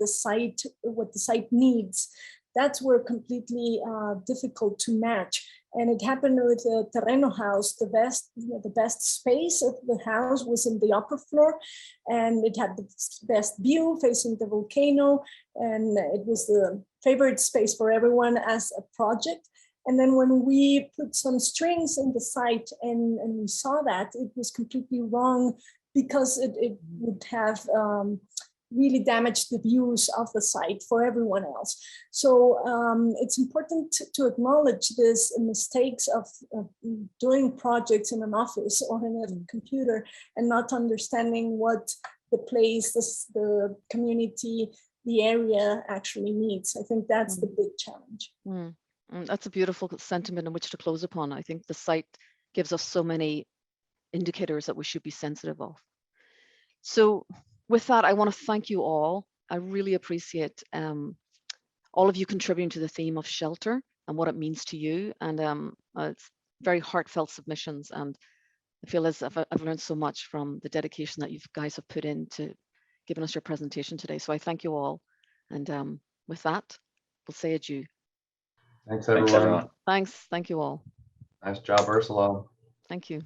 K: what the site needs, that's where completely difficult to match. And it happened with the Terreno house. The best space of the house was in the upper floor, and it had the best view facing the volcano, and it was the favorite space for everyone as a project. And then when we put some strings in the site and we saw that, it was completely wrong, because it would have really damaged the views of the site for everyone else. So it's important to acknowledge these mistakes of doing projects in an office or in a computer and not understanding what the place, the community, the area actually needs. I think that's the big challenge.
B: That's a beautiful sentiment in which to close upon. I think the site gives us so many indicators that we should be sensitive of. So with that, I want to thank you all. I really appreciate all of you contributing to the theme of shelter and what it means to you. And it's very heartfelt submissions. And I feel as if I've learned so much from the dedication that you guys have put into giving us your presentation today. So I thank you all. And with that, we'll say adieu.
A: Thanks, everyone.
B: Thanks. Thank you all.
A: Nice job, Ursula.
B: Thank you.